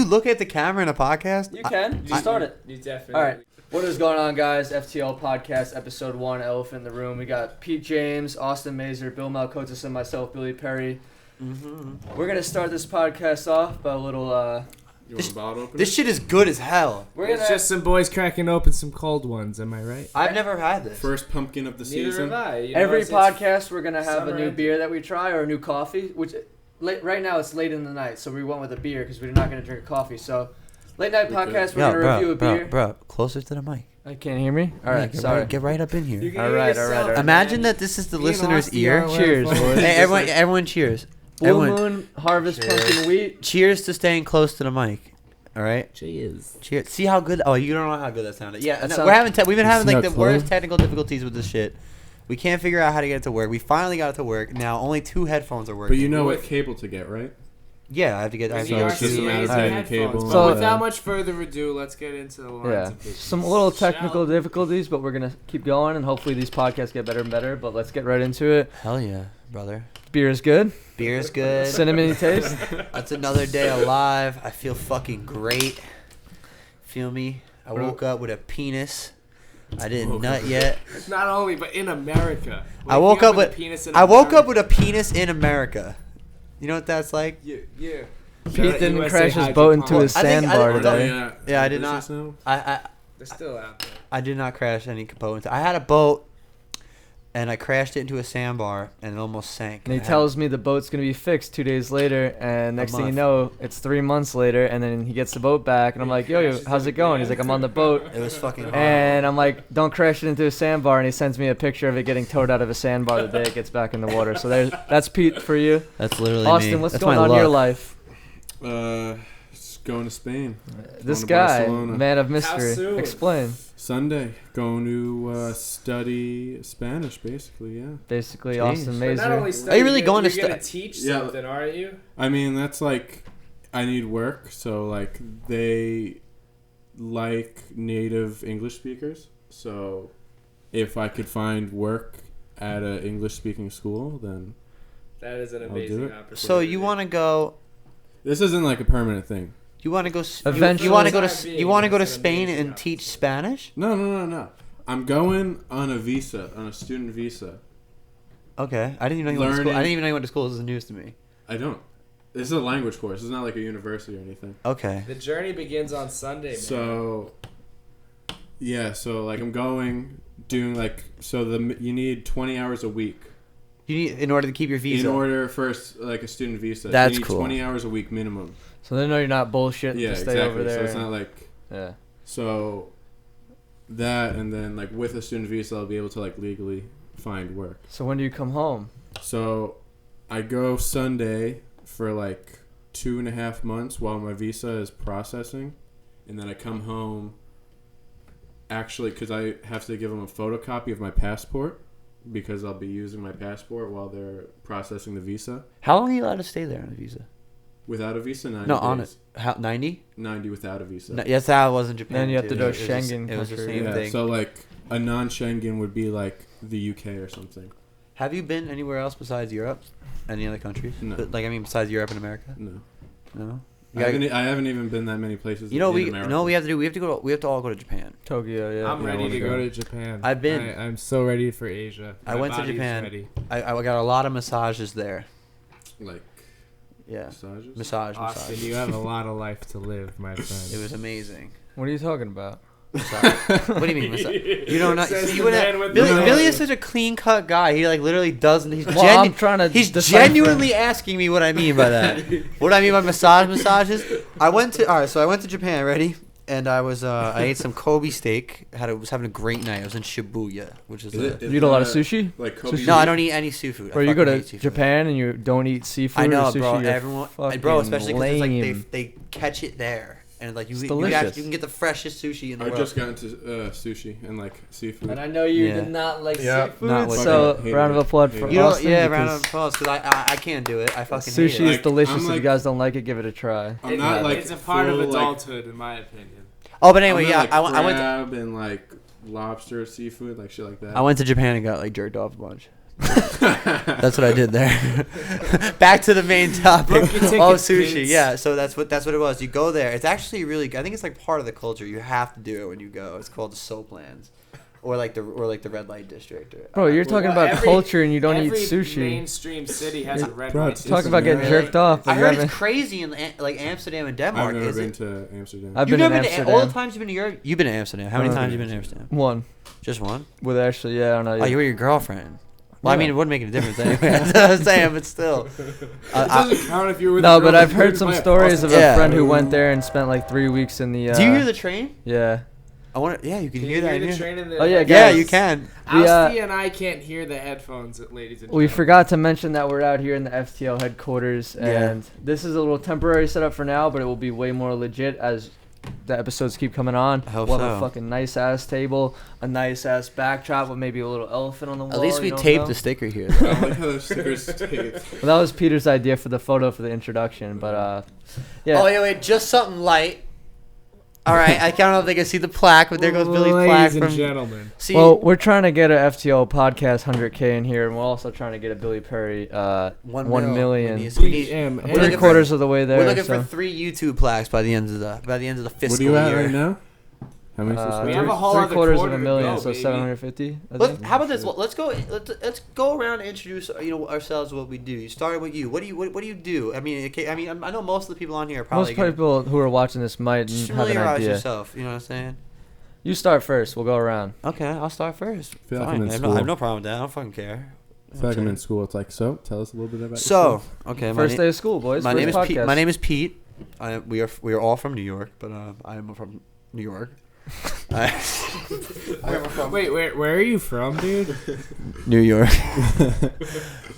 look at the camera in a podcast? You can. You start it. You definitely. All right. What is going on, guys? FTL Podcast, Episode 1, Elephant in the Room. We got Pete James, Austin Mazer, Bill Malcotis, and myself, Billy Perry. Mm-hmm. We're going to start this podcast off by a little... You want a bottle opener? This shit is good as hell. It's just some boys cracking open some cold ones, am I right? I've never had this. First pumpkin of the season. Neither have I. Every podcast, we're going to have a new beer that we try or a new coffee, which right now it's late in the night, so we went with a beer because we're not going to drink a coffee. So, late night podcast, we're going to review a beer. Bro, closer to the mic. I can't hear me? All right, sorry. Get right up in here. All right. Imagine that this is the listener's ear. Cheers, boys. Hey, everyone cheers. Blue Moon, Harvest Pumpkin Wheat. Cheers to staying close to the mic. All right. Cheers. See how good? Oh, you don't know how good that sounded. Yeah, we've been having like the worst technical difficulties with this shit. We can't figure out how to get it to work. We finally got it to work. Now only 2 headphones are working. But you know what cable to get, right? Yeah, I have to get. Cable. So without much further ado, let's get into the lines of business. Some little technical difficulties, but we're gonna keep going, and hopefully these podcasts get better and better. But let's get right into it. Hell yeah, brother. Beer is good. Beer is good. Cinnamon taste. That's another day alive. I feel fucking great. Feel me? I woke up with a penis. I didn't nut yet. Not only, but in America. I woke up with a penis in America. You know what that's like? Yeah. Pete didn't crash his boat into a sandbar today. Yeah, I did not. They're still out there. I did not crash any boat. I had a boat, and I crashed it into a sandbar, and it almost sank. And he tells me the boat's going to be fixed 2 days later, and next thing you know, it's 3 months later, and then he gets the boat back, and I'm like, yo, how's it going? He's like, I'm on the boat. It was fucking hard. And I'm like, don't crash it into a sandbar, and he sends me a picture of it getting towed out of a sandbar the day it gets back in the water. So that's Pete for you. That's literally Austin, me. what's going on in your life? Just going to Spain. This guy, Barcelona. man of mystery. Explain. Sunday, going to study Spanish, basically, yeah. Basically, Jeez. Austin Mazer. Are you really going to You're going to teach something, aren't you? I mean, that's like, I need work, so like, they like native English speakers. So if I could find work at an English-speaking school, then that is an amazing opportunity. So you want to go... This isn't like a permanent thing. You want to go? Eventually, you want to go to Spain and teach Spanish? No. I'm going on a visa, on a student visa. Okay, I didn't even know you went to school. I didn't even know you went to school. This is news to me. I don't. This is a language course. It's not like a university or anything. Okay. The journey begins on Sunday, man. So, yeah. So like I'm doing like you need 20 hours a week. You need in order to keep your visa. In order for like a student visa, that's you need cool. 20 hours a week minimum. So they know you're not bullshitting to stay over there. So it's not like So that, and then like with a student visa, I'll be able to like legally find work. So when do you come home? So I go Sunday for like 2.5 months while my visa is processing, and then I come home. Actually, because I have to give them a photocopy of my passport, because I'll be using my passport while they're processing the visa. How long are you allowed to stay there on a visa? Without a visa, 90 No, days. on it. How 90? 90 without a visa. No, yes, that was in Japan. And you have too. to do a It was Schengen It was the country. same thing. So like a non-Schengen would be like the UK or something. Have you been anywhere else besides Europe? Any other countries? No. Besides Europe and America? No. No. I haven't even been that many places. You know, in America. we have to all go to Japan. Tokyo, yeah. I'm ready to go to Japan. I've been. I'm so ready for Asia. I went to Japan. I got a lot of massages there. Like. Yeah. Massages? Massage. Austin, you have a lot of life to live, my friend. It was amazing. What are you talking about? What do you mean? You don't know. Billy is such a clean cut guy. He like literally doesn't. I'm trying to. He's genuinely asking me what I mean by that. What I mean by massages. I went to Japan. Ready? And I ate some Kobe steak. Was having a great night. I was in Shibuya, which is. You eat a lot of sushi? Like Kobe. No, I don't eat any seafood. Bro, you go to Japan and you don't eat seafood. I know, or sushi, bro. Especially because like they catch it there. And like you can get the freshest sushi in the world. I just got into sushi and like seafood. And I know you did not like seafood, not so round of applause for Austin. Yeah, round of applause because I can't do it. I fucking hate it. Sushi is delicious. If you guys don't like it, give it a try. It's a part of adulthood, in my opinion. Oh, but anyway, yeah, I went to crab and like lobster, seafood, like shit like that. I went to Japan and got like jerked off a bunch. That's what I did there. Back to the main topic. Oh, sushi. kids. Yeah, so that's what it was. You go there. It's actually really. I think it's like part of the culture. You have to do it when you go. It's called the Soaplands, or like the red light district. Bro, you're talking about culture and you don't eat sushi. Every mainstream city has a red light district. Talk about getting jerked off. I heard it's crazy in like Amsterdam and Denmark. I've never been to Amsterdam. I've been to Amsterdam. All the times you've been to Europe. You've been to Amsterdam. How many times have you been to Amsterdam? One. Just one. With Ashley, yeah. I don't know. Oh, you were your girlfriend. Well, Yeah. I mean, it wouldn't make any difference anyway. That's what I'm saying, but still. It doesn't count if you're with. No, but I've heard some stories of Yeah. a friend who went there and spent like 3 weeks in the. Do you hear the train? Yeah. I want to. Yeah, you can hear you that. hear the in here. train in the Oh, yeah, Yeah, guys. you can. We, Asti and I can't hear the headphones, ladies and gentlemen. We forgot to mention that we're out here in the FTL headquarters, Yeah. and this is a little temporary setup for now, but it will be way more legit as the episodes keep coming on. I hope we'll have so. a fucking nice ass table, a nice ass backdrop with maybe a little elephant on the wall. At least we you know, taped Bill? the sticker here. I like how the stickers taped. Well, that was Peter's idea for the photo for the introduction, but yeah. Oh, wait, just something light. All right, I don't know if they can see the plaque, but there goes Billy's plaque Ladies and from. gentlemen. See, Well, we're trying to get a FTL podcast 100K in here, and we're also trying to get a Billy Perry 1 million. We need, BM. We're looking 3/4 of the way there. we're looking so. for 3 YouTube plaques by the end of the fiscal What are you at year. right now? How many We subscribers? have a whole other 3/4 of quarter a to million, go, so baby. 750. I think. How about this? Let's go around and introduce ourselves, what we do. You started with you. What do you do? I mean, I know most of the people on here are probably Most people who are watching this might just have an familiarize idea. yourself. You know what I'm saying? You start first. We'll go around. Okay, I'll start first. feel like Fine. I'm in I have school. no problem with that. I don't fucking care. I feel like I'm in school. It's like, so tell us a little bit about So, yourself. okay, First day of school, boys. my First name is Pete. podcast. My name is Pete. We are all from New York, but I am from New York. Wait, where are you from, dude? New York.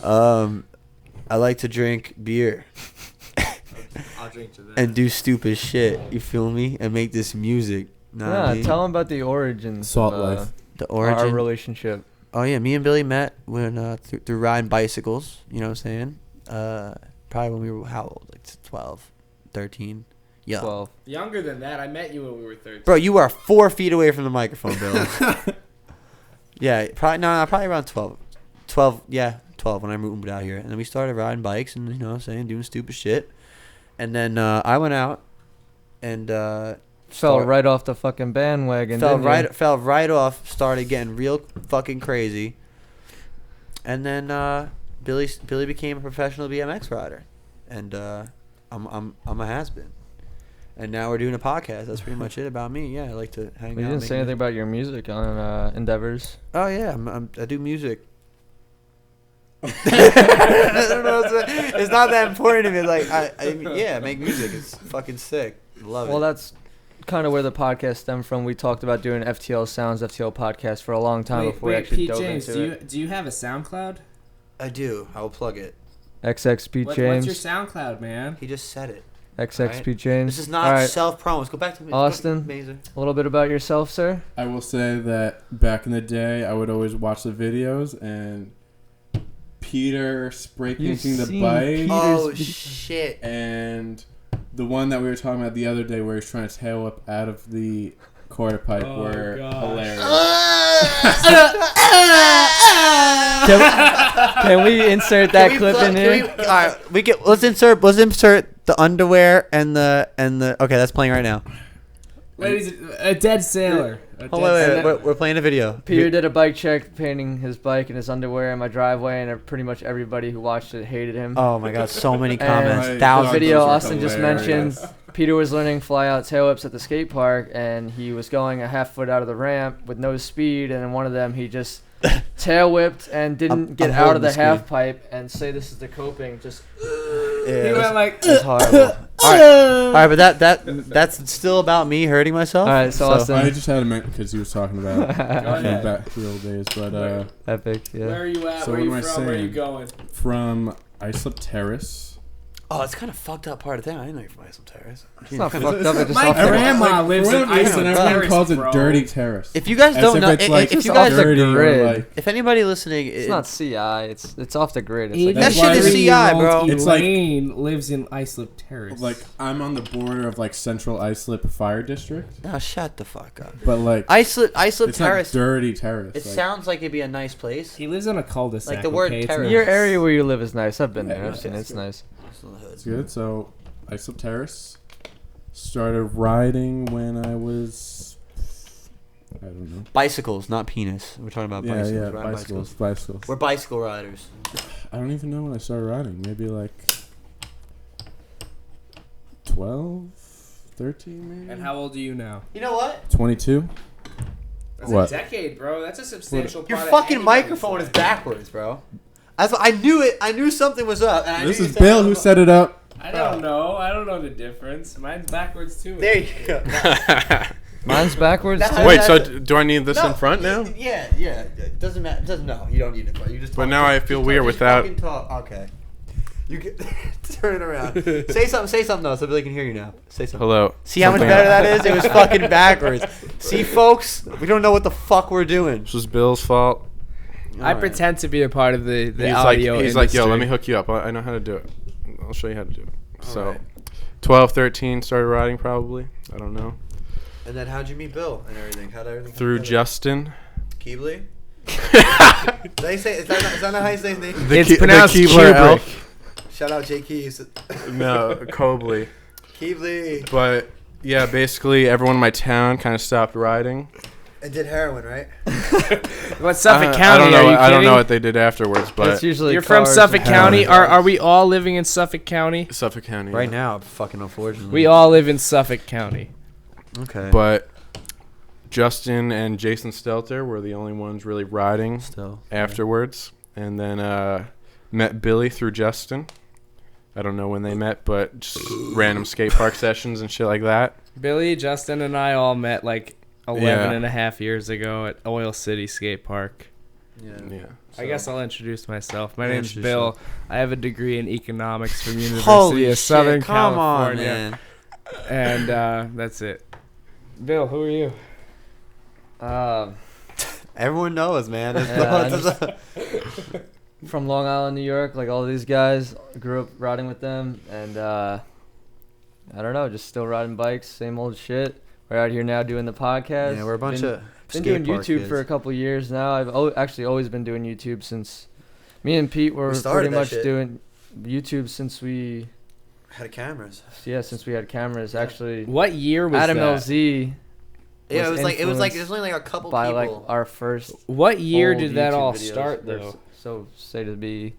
I like to drink beer I'll drink to that. and do stupid shit. You feel me? And make this music. Know what I Yeah, mean? tell them about the origins. Salt of, life. The Our origin. relationship. Oh yeah, me and Billy met when through riding bicycles. You know what I'm saying? Probably when we were how old? Like 12, 13. Yeah. 12. Younger than that, I met you when we were 13. Bro, you are 4 feet away from the microphone, Bill. Yeah, probably around 12. 12, yeah, 12 when I moved out here. And then we started riding bikes and, you know what I'm saying, doing stupid shit. And then I went out and Fell right off the fucking bandwagon. fell didn't you? right off, started getting real fucking crazy. And then Billy became a professional BMX rider. And I'm a has-been. And now we're doing a podcast. That's pretty much it about me. Yeah, I like to hang We out. didn't make say anything about your music on Endeavors. Oh yeah, I do music. I don't know. It's not that important to me. Like I make music. It's fucking sick. Love it. Well, that's kind of where the podcast stemmed from. We talked about doing FTL Sounds, FTL Podcast for a long time before we actually Pete dove James, into it. do you have a SoundCloud? I do. I will plug it. XX Pete What's James. your SoundCloud, man? He just said it. XX Alright. Pete James. This is not All right. self-promo. Let's go back to Austin? Mazer. A little bit about yourself, sir. I will say that back in the day, I would always watch the videos and Peter spray You've painting the seen bike Peter's Oh vid- shit. and the one that we were talking about the other day where he's trying to tail up out of the quarter pipe Oh, were gosh. hilarious. Can we insert that clip in here? All right, let's insert the underwear and the. Okay, that's playing right now. Ladies, a dead sailor. Oh wait, we're playing a video. Peter did a bike check painting his bike and his underwear in my driveway, and pretty much everybody who watched it hated him. Oh my god, so many And comments. Right. the Thousands. video those are Austin just mentioned, hilarious. Peter was learning fly-out tail whips at the skate park, and he was going a half foot out of the ramp with no speed, and in one of them he just tail whipped and didn't get I'm out of holding the the half screen. pipe, and say this is the coping, just Yeah, He went like, that's horrible. All right, but that's still about me hurting myself. All right, so Austin. I just had to mention because he was talking about ahead. back to the old days, but epic, yeah. where are you at? So Where are what you am I from? Where are you saying? going? from Islip Terrace. Oh, it's kind of fucked up part of town. I didn't know you're from Islip Terrace. It's not fucked up. It's just My off the grandma lives in Iceland Everyone Terrace, calls it bro. Dirty Terrace. If you guys As don't if know, it's like if you guys are dirty or grid. like, if anybody listening, It's not CI. It's off the grid. It's Even That shit is CI, bro. It's like- Elaine lives in Islip Terrace. like I'm on the border of like Central Islip Fire District, no, shut the fuck up. but like Islip it's Terrace. not Dirty Terrace. It like, sounds like it'd be a nice place. he lives in a cul-de-sac. Like the word okay? It's terrace. not- Your area where you live is nice. I've been Yeah, there. yeah, I've seen it. it's It's nice. It's good. So Islip Terrace. Started riding when I was, I don't know. Bicycles, not penis. We're talking about bicycles. Yeah, Riding bicycles. We're bicycle riders. I don't even know when I started riding. Maybe like 12, 13 maybe? And how old are you now? You know what? 22? That's What? a decade, bro. That's a substantial Your part of fucking anybody's microphone is life. backwards, bro. I knew it. I knew something was up. And I This knew is you said Bill it who was set it up. I don't know. I don't know the difference. Mine's backwards too. There you go. Mine's backwards That- too. Wait, so do I need this No, in front now? Yeah. It doesn't matter. No, you don't need it. You just. But talk- now I just feel talk- weird just without- fucking talk. Okay. You get turn it around. Say something though, so Billy can hear you now. Say something. Hello. See how much Something better else. that is? It was fucking backwards. See, folks, we don't know what the fuck we're doing. This was Bill's fault. I Alright. pretend to be a part of the He's audio like, yo, let me industry. hook you up. I know how to do it. I'll show you how to do it. So, Alright. 12, 13, started riding probably. I don't know. And then how'd you meet Bill and everything? How'd everything come Through together? Justin. Keebley? They say is that not how you say his name? It's pronounced Keebler Kubrick. elf. Shout out J Keys. No, Cobley. Keebley. But yeah, basically everyone in my town kind of stopped riding. And did heroin, right? What Suffolk I County? don't know. Are you I don't know kidding? what they did afterwards, It's but usually You're from cars Suffolk and County. cars. Are we all living in Suffolk County? Suffolk County. Right yeah. now, fucking unfortunately. We all live in Suffolk County. Okay. But Justin and Jason Stelter were the only ones really riding Still. afterwards. And then met Billy through Justin. I don't know when they met, but just random skate park sessions and shit like that. Billy, Justin, and I all met like 11 Yeah. and a half years ago at Oil City Skate Park. Yeah. Yeah. I guess I'll introduce myself. My Yeah, name's introduce Bill. I have a degree in economics from University Holy of shit! Southern Come on, California. man. And that's it. Bill, who are you? Everyone knows, man. Yeah, from Long Island, New York, like all these guys. Grew up riding with them, and I don't know, just still riding bikes, same old shit. We're out here now doing the podcast. Yeah, we're a bunch Been- of Been skate doing park YouTube kids. for a couple years now. I've actually always been doing YouTube since me and Pete were We started pretty that much shit. doing YouTube since we Had cameras. had cameras. Actually, What year was Adam that? LZ Yeah, was it was influenced there's only like a couple by people. like our first. What year old did that YouTube all videos. start, They're though? So say to be.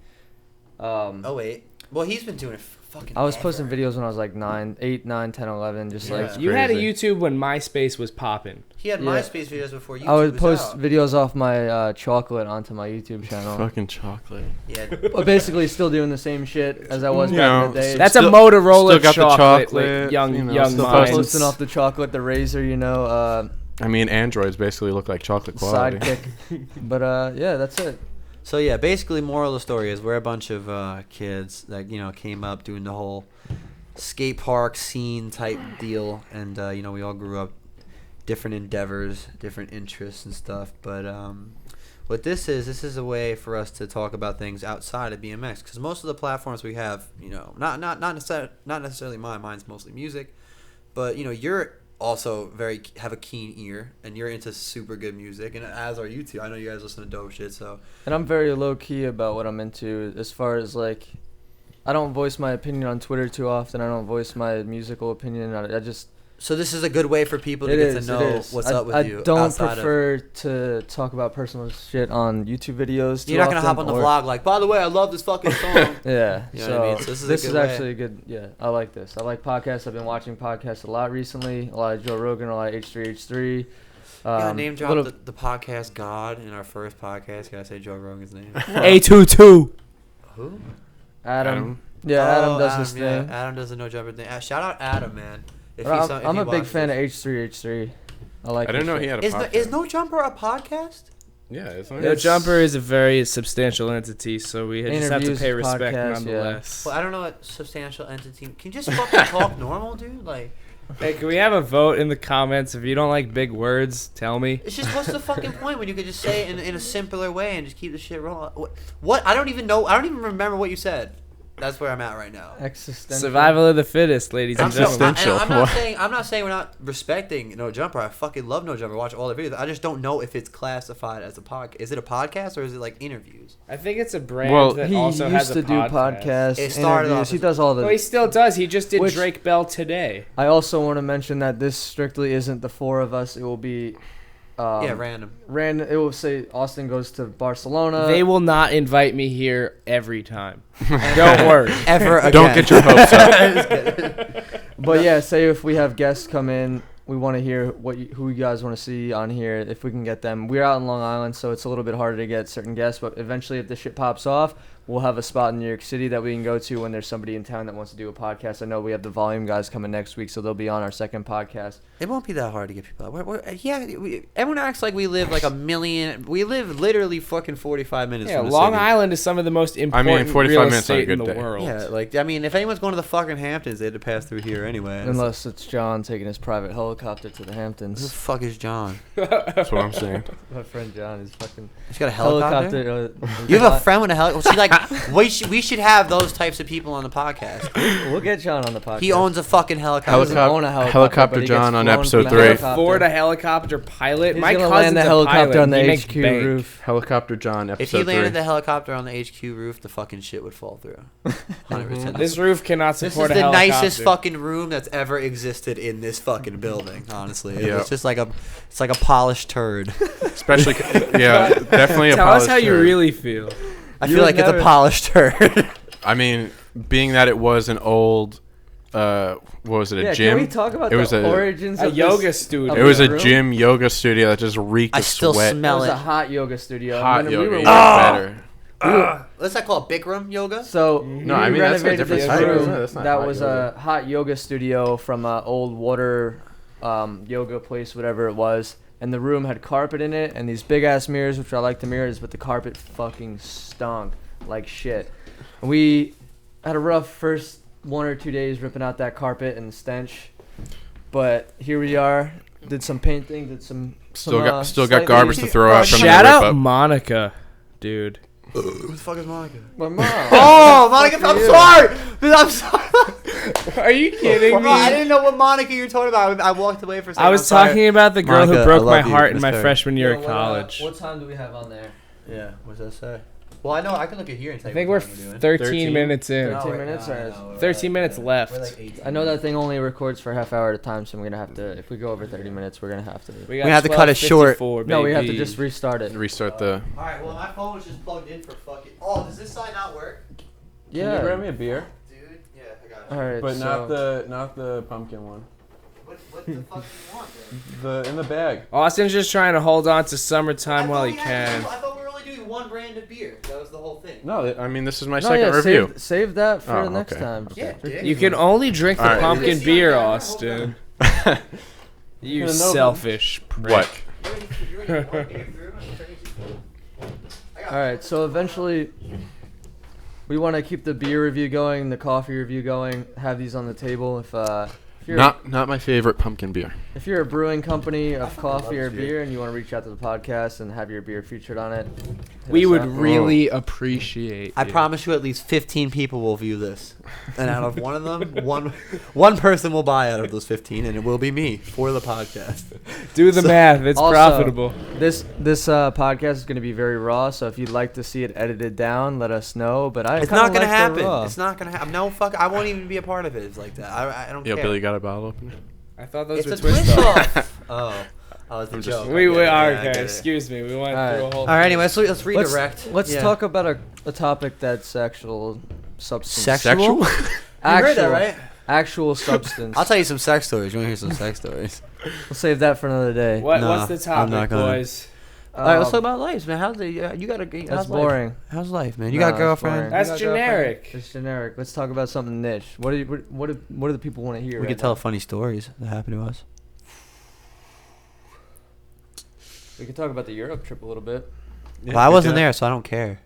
Oh wait. Well, he's been doing it fucking. I was ever. posting videos when I was like 8, 9, 10, 11, just Yeah. like You had a Crazy. YouTube when MySpace was popping. He had Yeah. MySpace videos before YouTube I would was post out. videos off my chocolate onto my YouTube channel. Fucking chocolate. Yeah. But basically still doing the same shit as I was You back in know, the day. That's Still- a Motorola still got the chocolate, chocolate, like, young you know, young still minds. posting off the chocolate, the razor, you know, I mean, androids basically look like chocolate quality. sidekick. But yeah, that's it. So yeah, basically, moral of the story is we're a bunch of kids that came up doing the whole skate park scene type deal, and we all grew up different endeavors, different interests and stuff. But what this is a way for us to talk about things outside of BMX, because most of the platforms we have, not necessarily mine's mostly music, but you're also have a keen ear, and you're into super good music, and as are you two. I know you guys listen to dope shit, so And I'm very low key about what I'm into as far as like, I don't voice my opinion on Twitter too often. I don't voice my musical opinion. I just. so this is a good way for people to It get is, to it know is. what's I, up with I you. don't outside prefer to talk about personal shit on YouTube videos. You're not gonna hop on the vlog like, by the way, I love this fucking song. Yeah. You know So what I mean? So this is a good way. actually a good. Yeah, I like this. I like podcasts. I've been watching podcasts a lot recently. A lot of Joe Rogan. A lot of H3H3. Yeah, name drop little- the podcast God in our first podcast. Gotta say Joe Rogan's name. A22. Who? Adam. Yeah, Adam does his yeah, thing. Adam does the no jumper thing. Shout out Adam, man. If I'm, he's if I'm he a big watches fan it. of H3H3. I like. I didn't his know shit. he had a podcast. Is no jumper a podcast? Yeah, it's not. No Jumper is a very substantial entity, so we just have to Interviews, pay respect podcasts, nonetheless. Well, I don't know what substantial entity. Can you just fucking talk normal, dude? Like, Hey, can we have a vote in the comments? If you don't like big words, tell me. it's just what's the fucking point when you could just say it in a simpler way and just keep the shit rolling? What? I don't even know. I don't even remember what you said. That's where I'm at right now. Existential. Survival of the fittest, ladies and gentlemen. Existential. I'm not saying we're not respecting No Jumper. I fucking love No Jumper. Watch all the videos. I just don't know if it's classified as a podcast. Is it a podcast or is it like interviews? I think it's a brand Well, that He also used has a to do podcasts, It started interviews. off He as- does all the. Well, he still does. He just did Which- Drake Bell today. I also want to mention that this strictly isn't the four of us. It will be. Yeah, random. Random. It will say Austin goes to Barcelona. They will not invite me here every time. Don't worry. Ever again. Don't get your hopes up. But yeah, say if we have guests come in, we want to hear who you guys want to see on here. If we can get them, we're out in Long Island, so it's a little bit harder to get certain guests. But eventually, if the shit pops off, we'll have a spot in New York City that we can go to when there's somebody in town that wants to do a podcast. I know we have the Volume guys coming next week, so they'll be on our second podcast. It won't be that hard to get people out. Everyone acts like we live like a million. We live literally fucking 45 minutes Yeah, from the Long city. Island is some of the most important 45 real minutes on a estate in good the day. world. Yeah, like, I mean, if anyone's going to the fucking Hamptons, they had to pass through here anyway. And Unless it's John taking his private helicopter to the who the Hamptons. fuck is John? That's what I'm saying. My friend John is fucking He's got a helicopter? helicopter. You have a friend with a helicopter? See, like, we should have those types of people on the podcast. We'll get John on the podcast. He owns a fucking helicopter. doesn't own a helicopter, Helicopter but he John gets on flown episode from a 3. helicopter. Afford a helicopter pilot. He's My gonna cousin's land the a helicopter pilot. on the He makes HQ bank. roof. Helicopter John, If episode he 3. landed the helicopter on the HQ roof, the fucking shit would fall through. 100%. This roof cannot This is support the a helicopter. nicest fucking room that's ever existed in this fucking building. Honestly, Yeah. it's just like a polished turd. Especially, yeah, definitely a Tell us polished how you turd. really feel. I You feel would like it's a never- polished turd. I mean, being that it was an old, what was it, a Yeah, gym? can we talk about It was the a- origins A of yoga this? studio. It was a room? gym yoga studio that just reeked I of still sweat. It smell was it. a hot yoga studio. Hot When yoga, we were yeah, better. Let's not call it Bikram yoga. So No, we I mean, that's not renovated different this type. room That's not that hot was yoga. a hot yoga studio from an old water yoga place, whatever it was. And the room had carpet in it and these big ass mirrors, which I like the mirrors, but the carpet fucking stunk like shit. We had a rough first 1 or 2 days ripping out that carpet and the stench, but here we are. Did some painting, did some Still got slightly- garbage to throw out from the Shout rip out up. Monica, dude. Who the fuck is Monica? My mom. Oh, Monica! Fuck I'm you. sorry. Dude, I'm sorry. Are you kidding Bro, I me? didn't know what Monica you were talking about. I walked away for a second. I was I'm sorry. talking about the girl Monica, who I broke my love you, heart in Miss my Perry. freshman year Yo, of college. What time do we have on there? Yeah. What's that say? Well, I know I can look at here and tell I you think what we're time doing. 13 minutes in. 13 minutes or no, we're 13 minutes we're left. like 18. I know that thing only records for a half hour at a time, so I'm gonna have to. If we go over 30 minutes, we're gonna have to. We got have to cut it short. 12:54, No, we have to baby. just restart it. Restart the. All right. Well, my phone was just plugged in for fucking. Oh, does this sign not work? Yeah. me a beer? Dude. Yeah, I got it. All right. so not the pumpkin one. What the fuck do you want, then? In the bag. Austin's just trying to hold on to summertime while he I can. thought we were only doing one brand of beer. That was the whole thing. No, I mean this is my No, second yeah, review. Save that for Oh, the next okay. time. Yeah, dick. You can only drink the All right. pumpkin Is this beer, on camera? Austin. You Gonna know selfish prick. What? All right. So eventually, we want to keep the beer review going, the coffee review going. Have these on the table. If you're Not my favorite pumpkin beer. if you're a brewing company of coffee or love this beer. beer and you want to reach out to the podcast and have your beer featured on it, hit We us would up. really appreciate I it. promise you, at least 15 people will view this, and out of one of them, one person will buy out of those 15, and it will be me for the podcast. Do the math. It's Also, profitable. This podcast is going to be very raw, so if you'd like to see it edited down, let us know. But It's kinda not gonna like the happen. raw. It's not gonna happen. No fuck. I won't even be a part of it. It's like that. I don't Yo, care. Billy got a bottle opener. I thought those It's were a twist twist off. off. Oh, it's the I'm just- joke. We I get it. Yeah, I okay. get it. Excuse me. We went Alright. through a whole. All right. Anyway, let's redirect. Let's Yeah. talk about a topic that's actual substance. Sexual? You heard that, right? Actual substance. I'll tell you some sex stories. You want to hear some sex stories? We'll save that for another day. What? No, What's the I'm not topic, gonna. boys? All right, let's talk about life, man. How's the you got a That's how's life? boring. How's life, man? You No, got a it's girlfriend? boring. That's You got a girlfriend? generic. It's generic. Let's talk about something niche. What do the people want to hear? We right could tell now? funny stories that happened to us. We could talk about the Europe trip a little bit. Well, I wasn't there, so I don't care.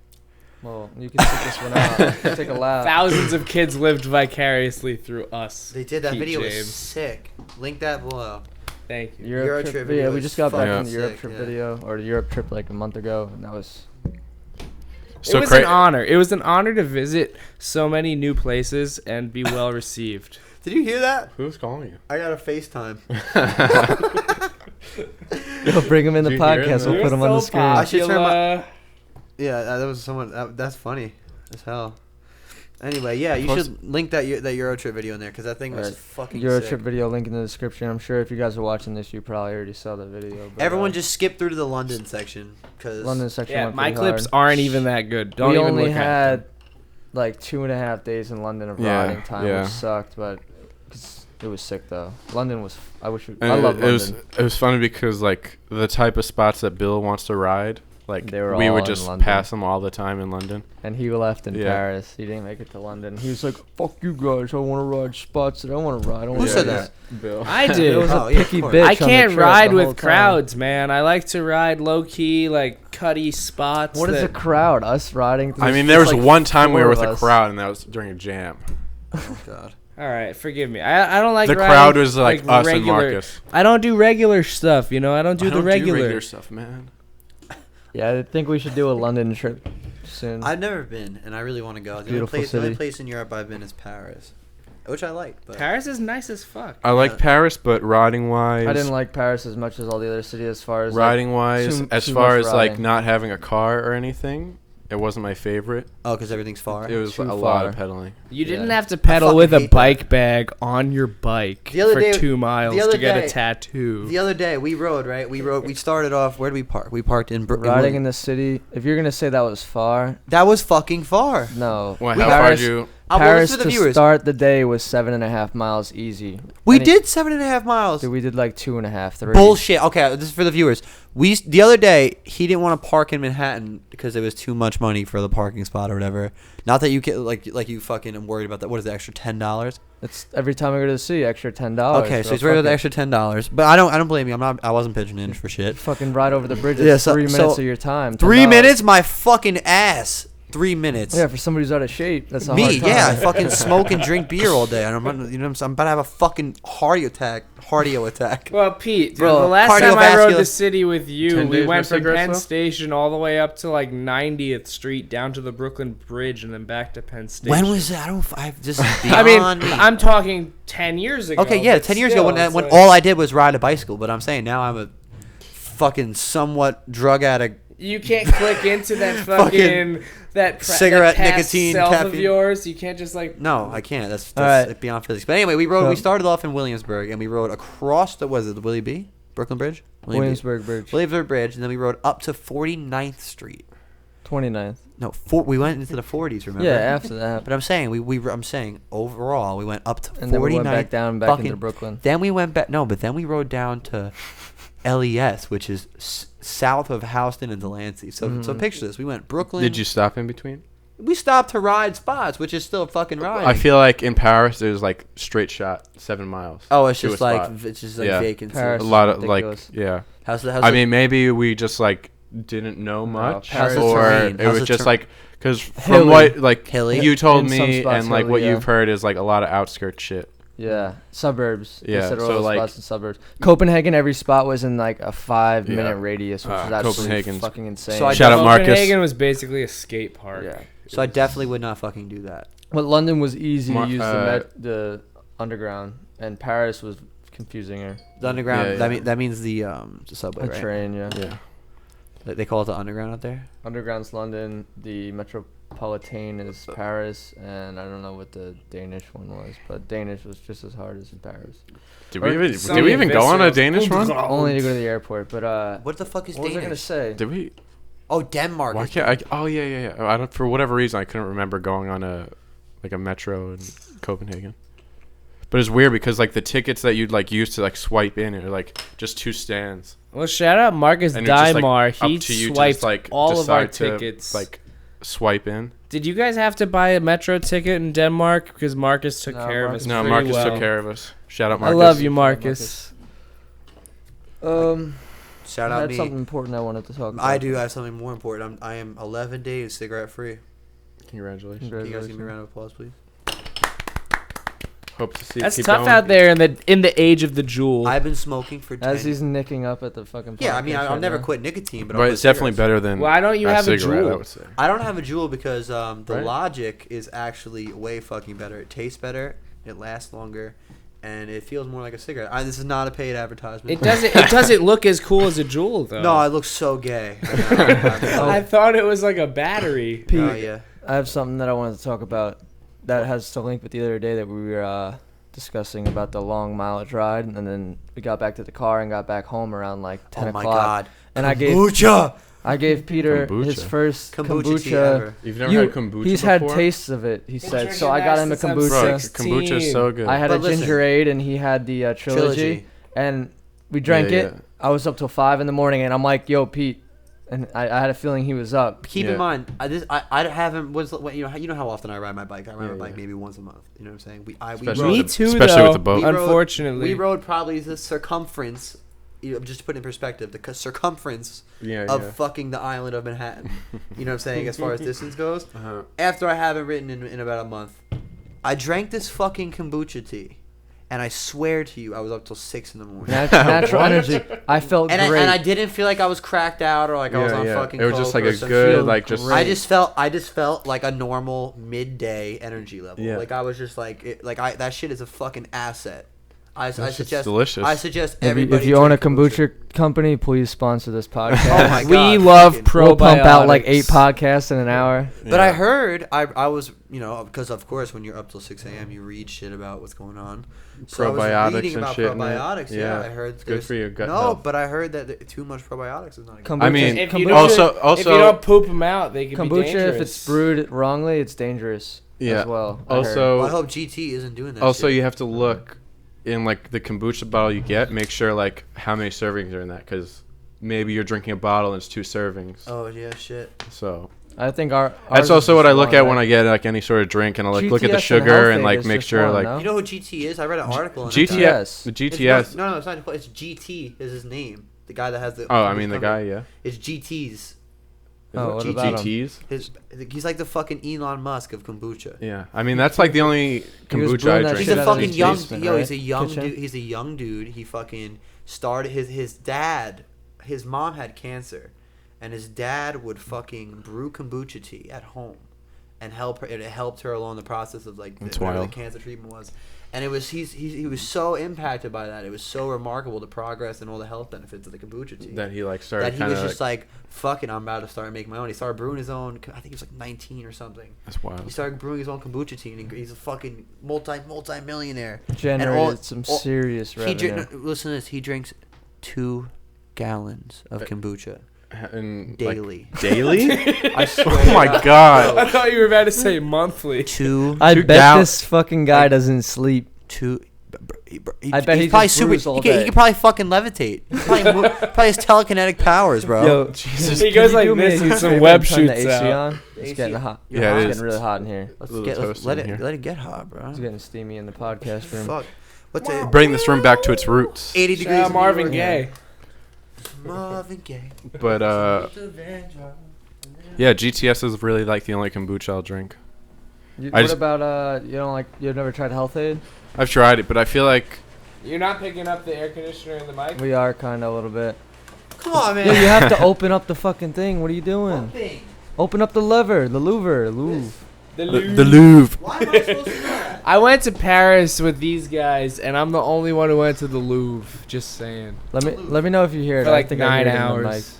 Well, you can take this one out. Take a laugh. Thousands of kids lived vicariously through us. They did. That Pete video James. was sick. Link that below. Thank you. Europe trip video video. We is just got back fucking from the Europe sick, trip yeah. video, or the Europe trip like a month ago, and that was. It was an honor. It was an honor to visit so many new places and be well received. Did you hear that? Who's calling you? I got a FaceTime. Yo, bring him in the Did you hear podcast. him? We'll put him on the screen. I should turn my- Popular. Yeah, that was someone. That's funny as hell. Anyway, yeah, you Plus- should link that Euro trip video in there because that thing was Alright, fucking Euro sick. trip video link in the description. I'm sure if you guys are watching this, you probably already saw the video. But, Everyone just skip through to the London section because London section. Yeah, went my pretty clips hard. aren't even that good. Don't we even only look at had them. like 2.5 days in London of Yeah, riding time, yeah. which sucked, but 'cause it was sick though. London was. I wish. And I love it was London. it was funny because like the type of spots that Bill wants to ride, like They were we all would in just London. pass them all the time in London. And he left in Yeah. Paris. He didn't make it to London. He was like, "Fuck you guys! I want to ride spots that I want to ride." I don't Who wanna said ride that? this." Bill. I It do. was Oh, a yeah, of picky course. bitch. I on the can't trip ride the whole with time. crowds, man. I like to ride low key, like cutty spots. What is a that- crowd? Us riding. I mean, it's there was like one time we were 4 with of a us. crowd, and that was during a jam. Oh god. All right, forgive me. I don't like The riding, crowd was like us and regular. Marcus. I don't do regular stuff, you know. I don't do I the don't regular. do regular stuff, man. Yeah, I think we should do a London trip soon. I've never been, and I really want to go. The Beautiful only city. place in Europe I've been is Paris, which I like. But Paris is nice as fuck. I like Yeah. Paris, but riding wise, I didn't like Paris as much as all the other cities as far as riding wise, too- as too far much as like riding. not having a car or anything, it wasn't my favorite. oh, because everything's far. It was Too a lot far. of pedaling. You didn't Yeah. have to pedal fucking with a hate bike bag on your bike The other for day- 2 miles the other to get day- a tattoo. The other day we rode, right? We started off. Where did we park? We parked in riding in the city. If you're gonna say that was far, That was fucking far. no. Well, We- how far Paris, did you? Well, Paris for the to viewers. start the day was 7.5 miles easy. We Any- did 7.5 miles. Dude, we did like 2.5, 3. Bullshit. Okay, this is for the viewers. The other day he didn't want to park in Manhattan because it was too much money for the parking spot or whatever. Not that you can like you fucking am worried about that. What is the extra $10? It's every time I go to the city, extra $10. Okay, so bro, he's worried about the fuck extra $10. But I don't blame you. I wasn't pitching in for it. shit. Fucking ride over the bridge. Yeah, It's so- 3 so- minutes of your time. 3 $10. minutes, my fucking ass. 3 minutes. Yeah, for somebody who's out of shape, that's a Me, hard time. yeah, I fucking smoke and drink beer all day. And I'm about to have a fucking cardio attack. Well, Pete, Bro, the last time I rode cardiovascular- the city with you, 10 we days went no from cigarettes Penn left? Station all the way up to like 90th Street, down to the Brooklyn Bridge, and then back to Penn Station. When was that? I've just I mean, beyond me. I'm talking 10 years ago. Okay, yeah, but 10 years ago still, it's when like- all I did was ride a bicycle. But I'm saying now I'm a fucking somewhat drug addict. You can't click into that fucking cigarette that past nicotine self of caffeine. yours. You can't just like. No, I can't. That's Alright. beyond physics. But anyway, we So- started off in Williamsburg and we rode across the Willie B? Brooklyn Bridge? Williamsburg Bridge. Williamsburg Bridge, and then we rode up to 49th Street. 29th. No, we went into the 40s, remember? Yeah, after that. But I'm saying I'm saying overall we went up to 49th. And then we went back down back fucking- into Brooklyn. Then we went back. No, but then we rode down to LES, which is south of Houston and Delancey. So Mhm. picture this: we went Brooklyn. Did you stop in between? We stopped to ride spots, which is still fucking riding. I feel like in Paris it was like straight shot 7 miles. Oh, it's to a just like spot. it's just like Yeah. vacancy. Paris. A lot of ridiculous. like yeah. How's I mean, maybe we just like didn't know much, Paris is or terrain. it How's was the just ter- like because from Hilly. what like Hilly? you told In some me spots and like what hilly, you've yeah. heard is like a lot of outskirt shit. Yeah, suburbs. Yeah, Consider so, all like- spots in suburbs. Copenhagen, every spot was in like a 5-minute Yeah. radius, which is absolutely Copenhagen's- fucking insane. So I Shout out Marcus. Copenhagen was basically a skate park. Yeah. So I definitely would not fucking do that. But London was easy Mar- to use the underground, and Paris was confusing her. The underground. Yeah, yeah. That means the subway, A right? train, yeah. Yeah. They call it the underground out there. Underground's London. The Metropolitan is Paris, and I don't know what the Danish one was, but Danish was just as hard as in Paris. Did Or we some even go on a viscerals. Danish one? Only to go to the airport, but What the fuck is what was I gonna Danish? say? Did we? Oh, Denmark. Why is can't I? Oh yeah. I don't. For whatever reason, I couldn't remember going on a metro in Copenhagen. But it's weird because like the tickets that you'd like use to like swipe in are like just 2 stands. Well, shout out Marcus And it's just, like, Dymar. up He to you to swiped just, like, all of our decide to, tickets. like swipe in. Did you guys have to buy a metro ticket in Denmark? Because Marcus took No, care Marcus- of us. No, pretty Marcus well. took care of us. Shout out I Marcus. love you, Marcus. Shout I out had me. something important I wanted to talk about. I do have something more important. I am 11 days cigarette free. Congratulations. Can you guys give me a round of applause, please? Hope to see. That's keep tough going. out there in the age of the jewel. I've been smoking for 10 As he's nicking up at the fucking. Yeah, I mean, podcast I'll right never now. quit nicotine, but, But it's definitely better than. Why don't you have a cigarette, Juul? I would say. I don't have a Juul because the Right. Logic is actually way fucking better. It tastes better, it lasts longer, and it feels more like a cigarette. This is not a paid advertisement. It doesn't look as cool as a Juul though. No, it looks so gay. I thought it was like a battery. Pete, Oh, yeah. I have something that I wanted to talk about that has to link with the other day that we were discussing about the long mileage ride, and then we got back to the car and got back home around like 10 Oh my o'clock. god. And Kombucha! I gave Peter Kombucha. his first Kombucha tea kombucha. ever. You've never had kombucha He's before? had tastes of it, he said. So I got him a Bro, kombucha. kombucha is so good. I had But a listen. ginger ale, and he had the trilogy. And we drank Yeah, it. yeah. I was up till 5 in the morning, and I'm like, "Yo, Pete," and I had a feeling he was up. Keep Yeah. in mind, I haven't. You know how often I ride my bike. I ride my bike maybe once a month. You know what I'm saying? We Especially rode. Me with too, especially though. with the boat. We rode- Unfortunately, We rode probably the circumference. Just to put it in perspective, the circumference Yeah, of yeah. fucking the island of Manhattan. You know what I'm saying? As far as distance goes. Uh-huh. After I haven't ridden in about a month, I drank this fucking kombucha tea, and I swear to you, I was up till 6 in the morning. Natural energy. I felt And great. I didn't feel like I was cracked out or like I was on fucking. It was just coke like or a some good, shit. like just. great. I just felt like a normal midday energy level. Yeah. Like I was just like that shit is a fucking asset. I shit's suggest delicious. I suggest if everybody. you own a drink kombucha company, please sponsor this podcast. Oh my we God, love fucking- We'll pump out like 8 probiotics. podcasts in an hour. But I Yeah. heard I was because of course when you're up till 6 a.m. you read shit about what's going on. So I was Probiotics reading and about shit in it. probiotics. Yeah, I heard. Good there's- for your gut No, health. but I heard that too much probiotics is not good. Kombucha, I mean, if you kombucha, don't, if you don't poop them out, they can be kombucha, dangerous. if it's brewed wrongly, it's dangerous Yeah. as well. I heard. Also, Well, I hope GT isn't doing that. also shit. you have to look in like the kombucha bottle you get. Make sure like how many servings are in that, because maybe you're drinking a bottle and it's 2 servings. Oh yeah, shit. So I think ours that's is also what just I look one, at right? when I get like any sort of drink, and I like look at the GTS and sugar Health and Aid like is make just sure one, like no? You know who GT is? I read an article. On GTS. Yes. The It's GTS. no, it's not. It's GT is his name. The guy that has the. Oh, I mean the guy, yeah. It's GT's. Oh, what GT. about him? GTs. He's like the fucking Elon Musk of kombucha. Yeah, I mean that's like the only brewing kombucha I that drink. He's shit a out of fucking his young. basement, Yo, right? he's a young Kitchen? dude. He's a young dude. He fucking started his dad. His mom had cancer, and his dad would fucking brew kombucha tea at home, and help her. It helped her along the process of like That's whatever the wild. cancer treatment was. And it was he was so impacted by that. It was so remarkable, the progress and all the health benefits of the kombucha tea. That he like started That he kind was of just like, fuck it, I'm about to start making my own. He started brewing his own. I think he was like 19 or something. that's He wild. started brewing his own kombucha tea, and he's a fucking multi-millionaire. Generated some all- serious He revenue. listen to this. He drinks 2 gallons of kombucha And daily. Like, daily? I swear. Oh my I god. thought you were about to say monthly. 2 I 2 bet gal- this fucking guy doesn't sleep. 2. I bet he's he probably just super. brews all He day. could probably fucking levitate. He probably has telekinetic powers, bro. Yo, He goes like this and some web Turn the shoots AC out. on. It's getting hot. Yeah, it It's is. getting really hot in here. Let's little get toast let in it here. let it get hot, bro. It's getting steamy in the podcast room. Fuck. What's it? Bring this room back to its roots. 80 Shout degrees. out in Marvin New York. Gaye. Marvin Gaye. But yeah, GTS is really like the only kombucha I'll drink. What just- about you don't like? You've never tried Health Aid? I've tried it, but I feel like You're not picking up the air conditioner in the mic? We are kind of a little bit. Come on, man. Yo, you have to open up the fucking thing. What are you doing? What thing? Open up the lever, the louver, Louvre. the Louvre. Why am I supposed to know that? I went to Paris with these guys, and I'm the only one who went to the Louvre. Just saying. Let me know if you hear it. For I like think I 9 hear it in the mic. hours.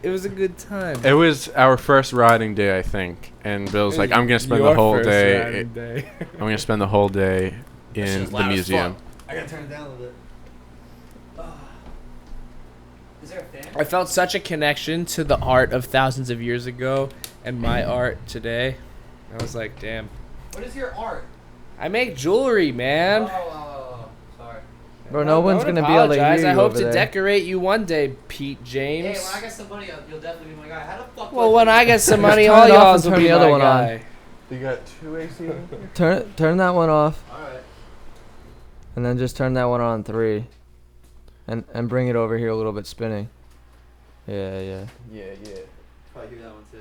It was a good time. It was our first riding day, I think, and Bill's like, "I'm gonna spend the Your whole first day. riding day. I'm gonna spend the whole day in shit's the loud as museum." I gotta turn it down a little bit. Is there a fan? I felt such a connection to the art of thousands of years ago and my art today. I was like, damn. What is your art? I make jewelry, man. Sorry. Bro, no one's Don't gonna be able to hear apologize. you I hope over to there. decorate you one day, Pete Hey, James. when I get some money, you'll definitely be my guy. How the fuck? Well, when I get some money, turn all it off y'all's and will turn be the other my one on. guy. You got 2 AC. Turn that one off, All right. and then just turn that one on 3. And bring it over here a little bit spinning. Yeah. Probably hear that one too.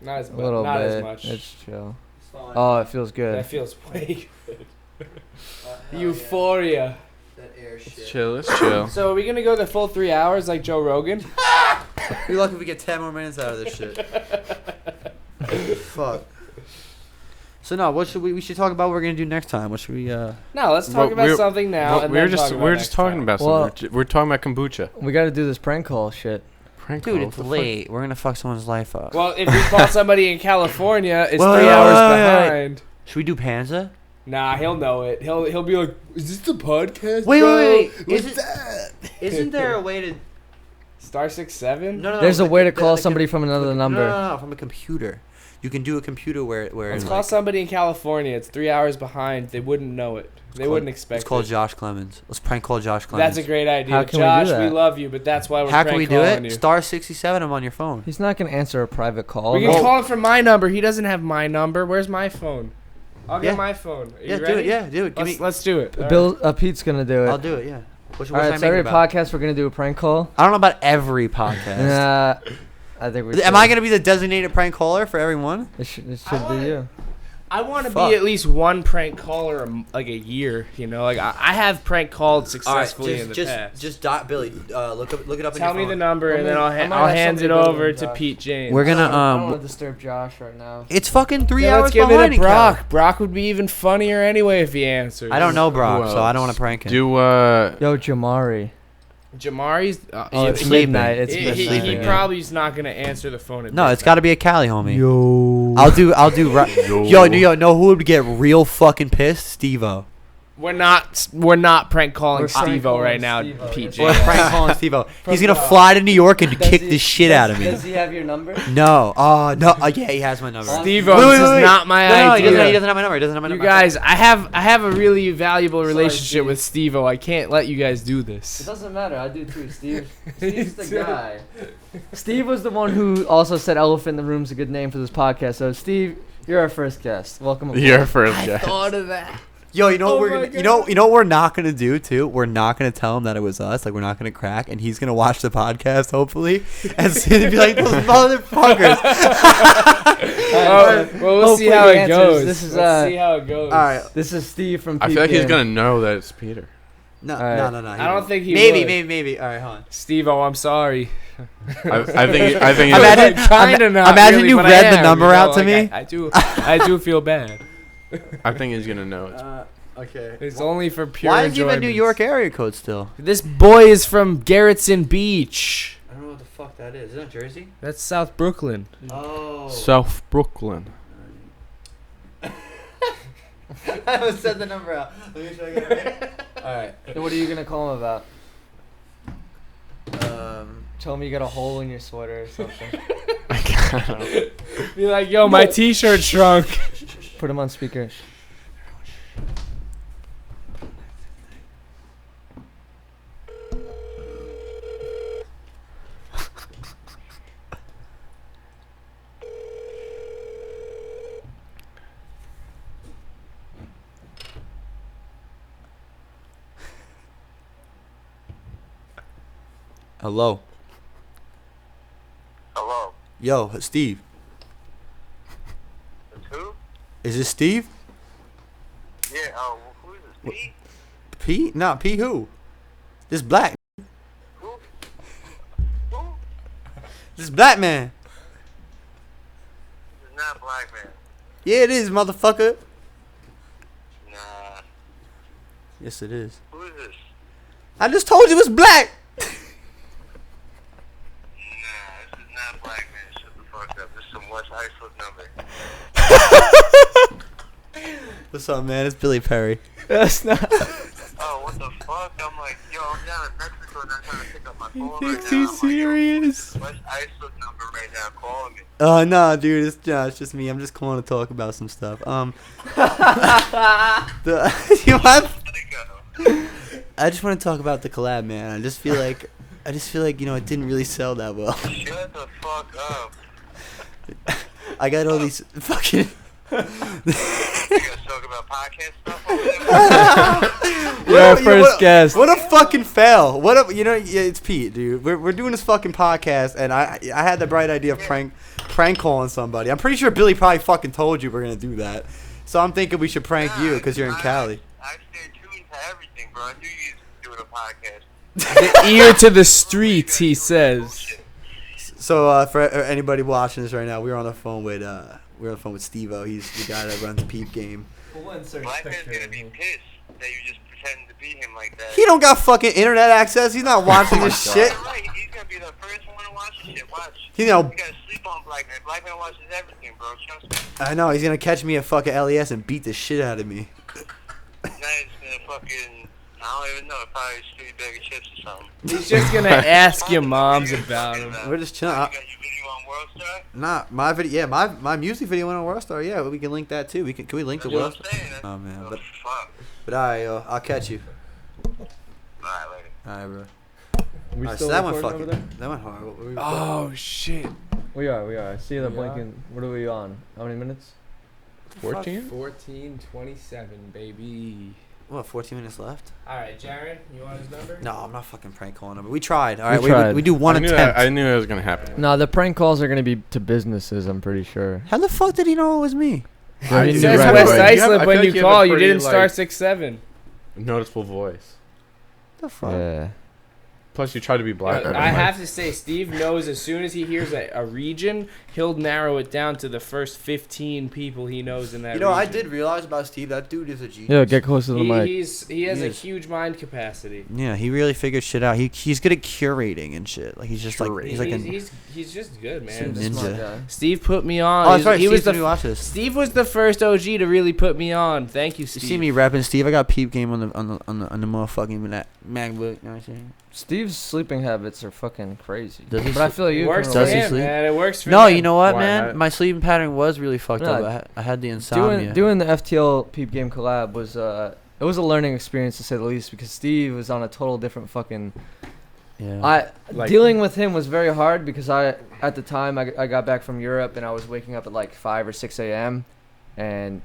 Not as A little not bit. as much. It's chill. It's fine. Oh, it feels good. That feels way good. Hell Euphoria. yeah. That air shit. It's chill. It's chill. So are we gonna go the full 3 hours like Joe Rogan? We're lucky if we get 10 more minutes out of this shit. Fuck. So no, what should we should talk about what we're gonna do next time. What should we No, let's talk Well, about we're- something now. And we're then just talk about we're next just talking time. about Well- something. We're talking about kombucha. We got to do this prank call shit. Prank Dude, call, it's what the late. We're gonna fuck someone's life up. Well, if we call somebody in California, it's Wait, 3 wait, hours wait. behind. Should we do Panza? Nah, he'll know it. He'll be like, "Is this the podcast?" Wait, bro? wait, wait. What's that? Isn't there a way to? Star 67? No. There's a like way to the- call like somebody from another number. No, from a computer. You can do a computer where Let's like, call somebody in California. It's 3 hours behind. They wouldn't know it. They wouldn't expect It's called it. Josh Clemens. Let's prank call Josh Clemens. That's a great idea. How can we do Josh, we that? love you, but that's why we're How can we do calling it? you. Star 67. I'm on your phone. He's not gonna answer a private call. We can No. call him from my number. He doesn't have my number. Where's my phone? I'll get Yeah. my phone. Are Yeah, you do ready? it. Yeah, do it. Give me. Let's do it. All right. Bill, Pete's gonna do it. I'll do it. Yeah. What's All right, I so every making about? podcast we're gonna do a prank call. I don't know about every podcast. I think we. Am I gonna be the designated prank caller for everyone? It should be you. I want to Fuck. be at least one prank caller like a year. You know, like I have prank called successfully in the past. just Billy. Look it up. Tell in me your the phone. number, and then I I'll might have hand it somebody better over than to Josh. Pete James. We're I don't gonna want to disturb Josh right now. It's fucking 3 Then hours let's give behind it to each other. Brock. Brock would be even funnier anyway if he answers. I don't know Brock, Who so I don't want else? to prank him. Do Yo, Jamari. Jamari's. Oh, it's sleeping. midnight. It's he midnight. sleeping, he probably is not gonna answer the phone. At No, it's midnight. got to be a Cali homie. Yo. I'll do. Yo, know who would get real fucking pissed? Steve-O. We're not prank calling We're prank Steve-O right calling now, Steve-O, Pete We're James. prank calling Steve-O. He's gonna From, fly to New York and kick the shit out of me. Does he have your number? No. No. Yeah, he has my number. Steve-O, Wait, this is not my No, he idea. doesn't have my number. He doesn't have my You number. guys, I have a really valuable relationship Steve. with Steve-O. I can't let you guys do It this. doesn't matter. I do too. Steve's the guy. Steve was the one who also said "Elephant in the Room's a good name for this podcast." So Steve, you're our first guest. Welcome. aboard. Your first I guess. thought of that. Yo, you know what Oh we're my gonna, you know what we're not gonna do too? We're not gonna tell him that it was us. Like we're not gonna crack, and he's gonna watch the podcast hopefully, and be like, "Those motherfuckers." Well, we'll see Hopefully how he it answers. goes. This is, Let's see how it goes. All right. This is Steve from. I feel like he's PPN. gonna know that it's Peter. No. Alright. No. I don't think he Maybe. would. All right, hold on. Steve-O, I'm sorry. I think. Imagine- Kinda not imagine really, you but I read the am, number you know, out to like, me. I do feel bad. I think he's gonna know it. Okay. It's only for pure Why is he enjoyment. in New York area code still? This boy is from Garrettson Beach. I don't know what the fuck that is. Is that Jersey? That's South Brooklyn. Oh. South Brooklyn. I haven't said the number out. Let me show you. All right. So what are you gonna call him about? Tell Tell me you got a hole in your sweater or something. Be like, yo, my T-shirt shrunk. Put him on speaker. Hello. Hello. Yo, Steve. It's who? Is this Steve? Yeah, who is this? Pete? Pete? No, Pete who? This black. Who? Who? This black man. This is not black man. Yeah, it is, motherfucker. Nah. Yes, it is. Who is this? I just told you it's black. Nah, this is not black man. Shut the fuck up. This is some West Iceland number. What's up, man? It's Billy Perry. That's not. Oh, what the fuck? I'm like, yo, I'm down in Mexico and I'm trying to pick up my phone right Thinks now. he's I'm serious. like, West Iceland number right now calling me. No, dude, it's just me. I'm just calling to talk about some stuff. You want? I just want to talk about the collab, man. I just feel like, you know, it didn't really sell that well. Shut the fuck up. I got all these fucking. You guys talk about about podcast stuff over there. You're our first guest. What a fucking fail. What a, you know, yeah, it's Pete, dude. We're doing this fucking podcast, and I had the bright idea of prank calling somebody. I'm pretty sure Billy probably fucking told you we're gonna do that. So I'm thinking we should prank you because you're in Cali. I stay tuned to everything, bro. I knew you was doing a podcast. The ear to the streets, he says. So for anybody watching this right now, we're on the phone with Steve-O. He's the guy that runs Peep Game. Black man's gonna be pissed that you just pretend to be him like that. He don't got fucking internet access. He's not watching this shit. Right, he's gonna be the first one to watch this shit. Watch. You know, You gotta sleep on Black man. Black man watches everything, bro. Trust me. I know he's gonna catch me at fucking LES and beat the shit out of me. Now he's gonna fucking, I don't even know, probably a straight bag of chips or something. He's just gonna ask your moms about him. We're just chilling. You got your video on Worldstar? Nah, my video. Yeah, my music video went on Worldstar. Yeah, we can link that too. Can we link the That's what Worldstar? I'm saying. Oh man, Oh, but fuck. alright, yo, I'll catch you. Alright, later. Alright, bro. We Alright, still so that went recording fucking. over there? That went hard. What were we Oh shit. We are. I see the We blinking. What are we on? How many minutes? 14? 14:27, baby. What? 14 minutes left? All right, Jared, you want his number? No, I'm not fucking prank calling him. We tried. All right, We tried. we do one I knew attempt. I knew it was gonna happen. No, the prank calls are gonna be to businesses. I'm pretty sure. How the fuck did he know it was me? Yeah, he It knew says right West away. I Iceland feel when like you you have a call. You pretty, didn't start like- 6-7. Noticeable voice. The fuck? Yeah. Plus, you try to be black. I have to say, Steve knows as soon as he hears a region, he'll narrow it down to the first 15 people he knows in that You know, I region. did realize about Steve. That dude is a genius. Yeah, get close to the mic. He has He a is. huge mind capacity. Yeah, he really figured shit out. He's good at curating and shit. Like he's just like he's like He's just good, man. Ninja. Smart guy. Steve put me on. Oh, that's right. He was Steve, the we watch this. Steve was the first OG to really put me on. Thank you, You Steve. see me rapping, Steve? I got Peep Game on the motherfucking MacBook. You know what I'm saying? Steve's sleeping habits are fucking crazy. Does he But I sleep- feel like It you works can for Does he relate. him, sleep? man. It works for No, him. you know what, Why man? not? My sleeping pattern was really fucked No, up. I had the insomnia. Doing the FTL Peep Game collab was it was a learning experience to say the least because Steve was on a total different fucking. Yeah. Dealing with him was very hard because at the time I got back from Europe and I was waking up at like 5 or 6 a.m. and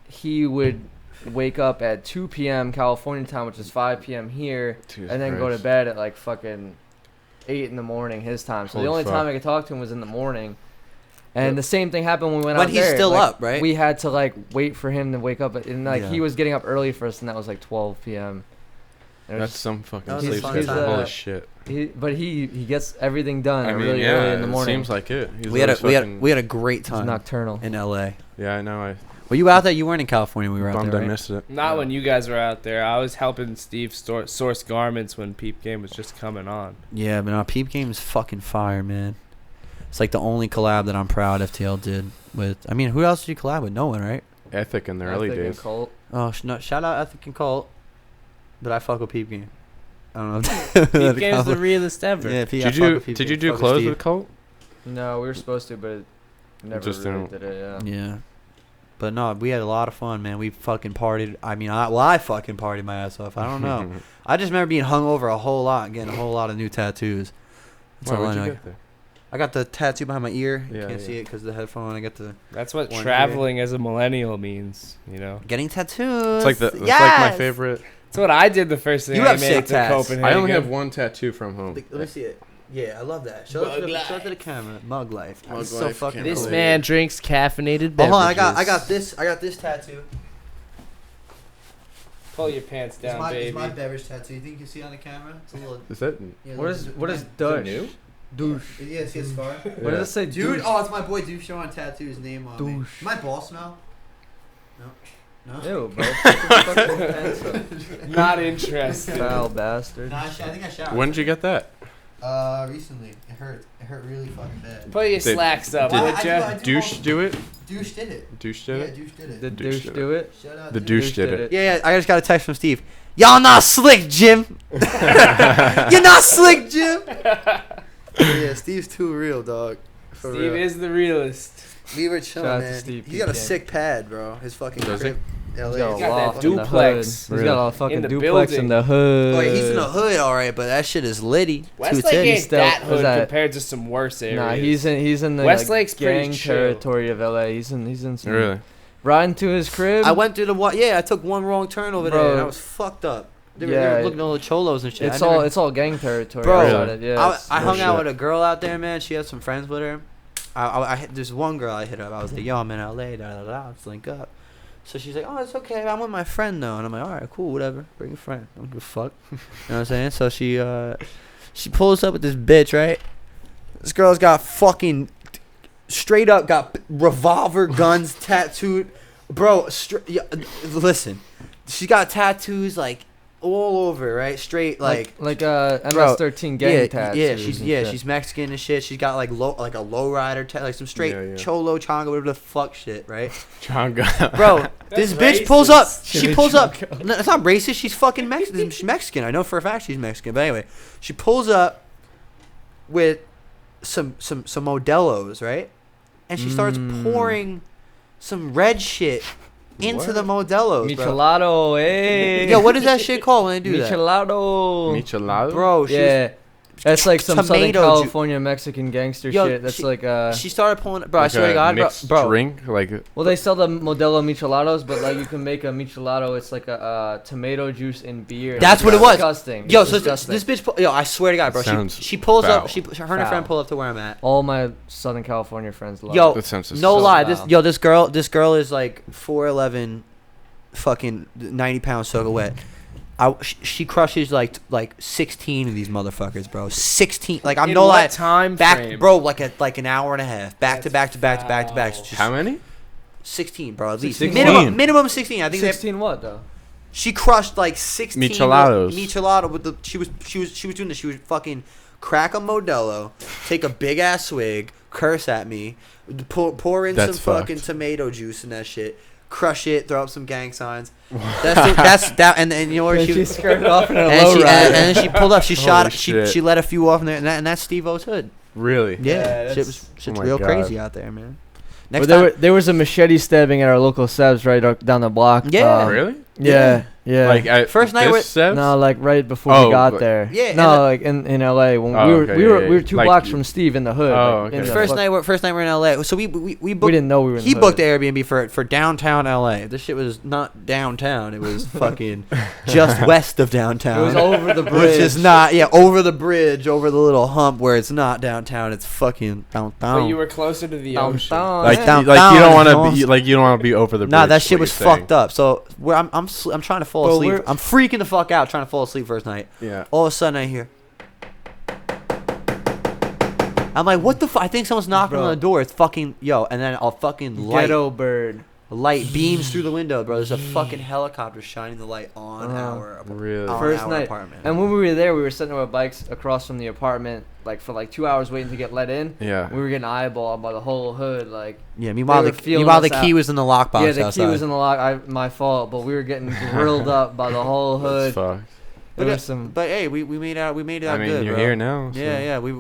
he would wake up at 2 p.m. California time, which is 5 p.m. here, Jesus and then go to Christ. bed at like fucking 8 in the morning his time. So the Holy only fuck. time I could talk to him was in the morning. And the same thing happened when we went When out he's there. still Like, up, right? We had to like wait for him to wake up, and like Yeah. he was getting up early for us, and that was like 12 p.m. And it was That's some fucking That was a sleep fun schedule. time. Holy shit. but he gets everything done I mean, really yeah, early in the it morning. seems like it. He's we had a always fucking- we had a great He's time nocturnal. in LA. Yeah, I know. I Were you out there? You weren't in California. When we were out bummed there. I Right? missed it. Not when you guys were out there. I was helping Steve source garments when Peep Game was just coming on. Yeah, but no, Peep Game is fucking fire, man. It's like the only collab that I'm proud FTL did with. I mean, who else did you collab with? No one, right? Ethic in the early Ethic and days. Colt. Oh, no, shout out Ethic and Colt. But I fuck with Peep Game. I don't know. Peep Game's the realest ever. Yeah, Pete, Did you do clothes with Colt? No, we were supposed to, but it never Just really didn't- did it. Yeah. Yeah. But no, we had a lot of fun, man. We fucking partied. I mean, I fucking partied my ass off. I don't know. I just remember being hungover a whole lot, and getting a whole lot of new tattoos. That's Wow, all I where'd you know. get there? I got the tattoo behind my ear. You Yeah, can't yeah. see it because the headphone. I got the That's what One traveling as a millennial means, you know. getting tattoos. It's like it's like my favorite. That's what I did the first thing You I have made sick it to tats. Copenhagen. I only have one tattoo from home. Let me see it. Yeah, I love that. Show it to the camera. Mug life. Mug That's so life, fucking can't This cool. man drinks caffeinated Oh, beverages. hold on, I got this tattoo. Pull your pants down, baby. beverage tattoo. You think you can see it on the camera? It's a little. Is that? What is Dutch? new? Douche. Yeah, see a scar. What does it say? Dude, Douche? oh, it's my boy Douche showing tattoo his name on me. Douche. My ball smell? No. Ew, bro. Fucking pants up. Not interested. Foul bastard. No, I think I showered. When did you get that? Recently. It hurt. It hurt really fucking bad. Put your Did- slacks up, did- would I ya? do Douche do it? Douche did it. Douche did it? Douche did it. Did Douche douche did do it? Shout out The to douche did it. Yeah, I just got a text from Steve. Y'all not slick, Jim. You're not slick, Jim. Yeah, Steve's too real, dog. For Steve real. is the realist. We were chilling, Shout out to man. Steve He's got a Peep sick pad, bro. His fucking Does crib. LA. He's got a He's got that loft in the duplex. hood. He's got a fucking In the duplex in building. the hood. Oh, yeah, he's in the hood, all right, but that shit is litty. Westlake Titty ain't still. that was hood that- compared to some worse areas. Nah, he's in the Westlake's like, pretty gang chill. territory of LA. He's in some Really? Riding to his crib. I went through the one. Yeah, I took one wrong turn over Bro. there, and I was fucked up. They were Yeah. looking at all the cholos and shit. It's all gang territory. Bro, outside it, yeah. I hung out shit. with a girl out there, man. She had some friends with her. There's one girl I hit up. I was like, yo, I'm in LA. Let's link up. So she's like, oh, it's okay. I'm with my friend though, and I'm like, all right, cool, whatever. Bring a friend. I don't give a fuck. You know what I'm saying? So she pulls up with this bitch, right? This girl's got fucking straight up got revolver guns tattooed, bro. Listen, she got tattoos like all over, right? Straight like MS-13 gang tattoos. She's Mexican and shit. She's got like a low rider like some straight cholo chonga, whatever the fuck shit, right? Chonga. Bro, this bitch racist. pulls up. She Chili pulls up. chonga. No, it's not racist. She's fucking Mexican. She's Mexican. I know for a fact she's Mexican. But anyway, she pulls up with some Modelos, right? And she starts pouring some red shit into the Modelos, bro. Michelado, hey. Yo, what is that shit called when they do that? Michelado. Michelado? Bro, she was Yeah. That's like some Southern Tomato California Mexican gangster Yo, shit. That's she- like she started pulling, bro. I Like swear to a God, mixed bro. drink? Like, well, they sell the Modelo Michelados, but like you can make a Michelado. It's like a tomato juice in beer. That's It's what it was. Disgusting. Yo, It's so disgusting. this bitch, I swear to God, bro. Sounds She pulls foul. up. Her and her friend pull up to where I'm at. All my Southern California friends love Yo, it. that sounds no so lie. foul. This girl is like 4'11", fucking 90 pounds soaking wet. She crushes like 16 of these motherfuckers, bro. 16. Like I'm In no what lie. time Back, frame? bro. Like an hour and a half. Back to back to back to back to back. foul. Just how many? 16, bro. At least 16. minimum 16. I think 16 what though? she crushed like 16 Michelados. Michelado with the she was doing this. She would fucking crack a Modelo, take a big ass swig, curse at me, pour in That's some fucking fucked. tomato juice and that shit, crush it, throw up some gang signs. That's and you know where She skirted off in a and low rider. then she pulled up. She shot. Holy shit. She let a few off in there, and that's Steve O's hood. Really? Yeah, that's- shit's my real God. crazy out there, man. Next Well, time, there was a machete stabbing at our local Seb's right down the block. Yeah. Really? Yeah. Yeah. Like, at First night this with- Seb's? No, like right before Oh, we got but- there. Yeah, No, and like in LA when Oh, we were okay, we yeah, were yeah. we were 2 Like blocks you- from Steve in the hood. Oh, like, okay. in the first fuck- night we're in LA. So we booked. we didn't know we were in He the booked the hood. Airbnb for downtown LA. This shit was not downtown. It was fucking just west of downtown. It was over the bridge. Which is not, over the bridge, over the little hump where it's not downtown. It's fucking downtown. But you were closer to the ocean. Downtown. Like, Yeah. down- like down you don't is want to north. be like you don't want to be over the bridge. Nah, that is shit what was you're saying. fucked up. So I'm trying to fall Bro, asleep. we're- I'm freaking the fuck out trying to fall asleep first night. Yeah. All of a sudden I hear. I'm like, what the fuck? I think someone's knocking Bro. on the door. It's fucking and then a fucking Ghetto bird. light beams through the window, bro. There's a fucking helicopter shining the light on our Really? First our night. apartment. And when we were there, we were sitting on our bikes across from the apartment, like for like 2 hours waiting to get let in. Yeah. We were getting eyeballed by the whole hood, like. Yeah, meanwhile They the were feeling meanwhile the us key out. was in the lockbox Yeah, the outside. key was in the lock. My fault, but we were getting grilled up by the whole That's hood. fucked. There was some. But hey, we made it out. We made it out I mean, good, you're bro. here now. So. Yeah, we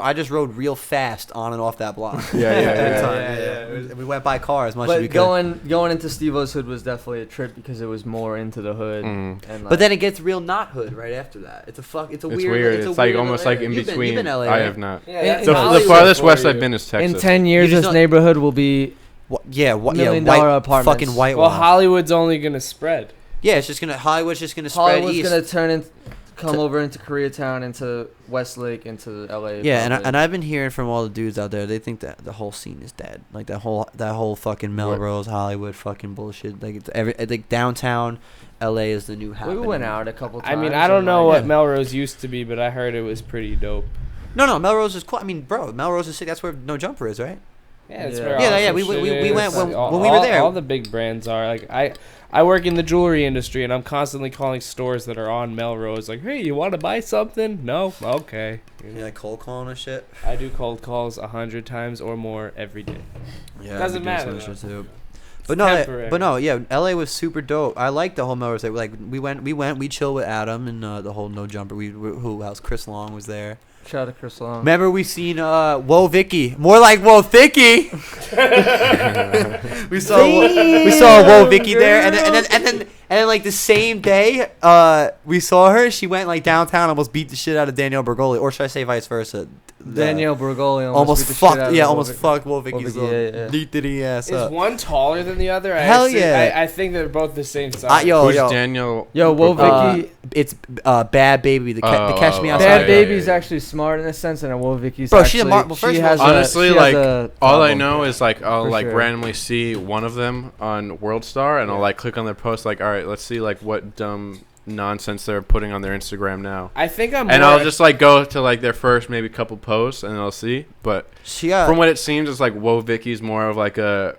I just rode real fast on and off that block. Yeah, Every time, yeah. We went by car as much as we But could. going into Steve-O's hood was definitely a trip because it was more into the hood. Mm. And like, But then it gets real not hood right after that. It's a It's weird. weird. It's, a It's like weird almost little like in area. between. You've been LA, I right? have not. Yeah, The- that's the The Hollywood farthest for west you. I've been is Texas. in 10 years, You just this don't- neighborhood will be. $1 million white, apartments. fucking white. Well, Hollywood's only gonna spread. Yeah, it's just gonna Hollywood's just gonna spread Hollywood's east. gonna come To- over into Koreatown, into Westlake, into LA. Yeah, probably. and I've been hearing from all the dudes out there. They think that the whole scene is dead. Like that whole fucking Melrose, Hollywood, fucking bullshit. Like I think downtown LA is the new we happening. went out a couple times. I mean, I don't and, know like, what Melrose used to be, but I heard it was pretty dope. No, Melrose is cool. I mean, bro, Melrose is sick. That's where No Jumper is, right? Yeah, it's Yeah. where Yeah, all yeah, the we shit went is. when All- we were there. All the big brands are like I work in the jewelry industry, and I'm constantly calling stores that are on Melrose like, "Hey, you want to buy something?" No, okay. Yeah, like cold calling and shit. I do cold calls 100 times or more every day. Yeah, Doesn't we do matter, some shit though. too. It's But no, temporary. yeah, LA was super dope. I like the whole Melrose. Like we chill with Adam and the whole No Jumper. Who else? Chris Long was there. Shout out to Chris Long. Remember we seen Whoa Vicky, more like Whoa Thicky. we saw Whoa Vicky there, and then like the same day we saw her. She went like downtown, almost beat the shit out of Danielle Bergoli, or should I say vice versa? Danielle Bergoli almost beat the shit out fucked. of Yeah, Will almost Vicky. fucked Will Vicky's Vicky, little yeah. dee ass Is up. one taller than the other? Hell yeah. I think they're both the same size. Yo, Who's yo. Daniel? Yo, Will Vicky. It's Bad Baby. The Catch Me oh, Outside. Bad yeah, Baby's yeah. actually smart in a sense, and Will Vicky's Bro, actually. she's a well, first she of all, has honestly, she has like, a all I problem. know is like I'll For like sure. randomly see one of them on World Star, and I'll like click on their post, like, all right, let's see like what dumb nonsense they're putting on their Instagram now. I think I'm. And more I'll just like go to like their first maybe couple posts, and I'll see. But She got. from what it seems, it's like Whoa Vicky's more of like a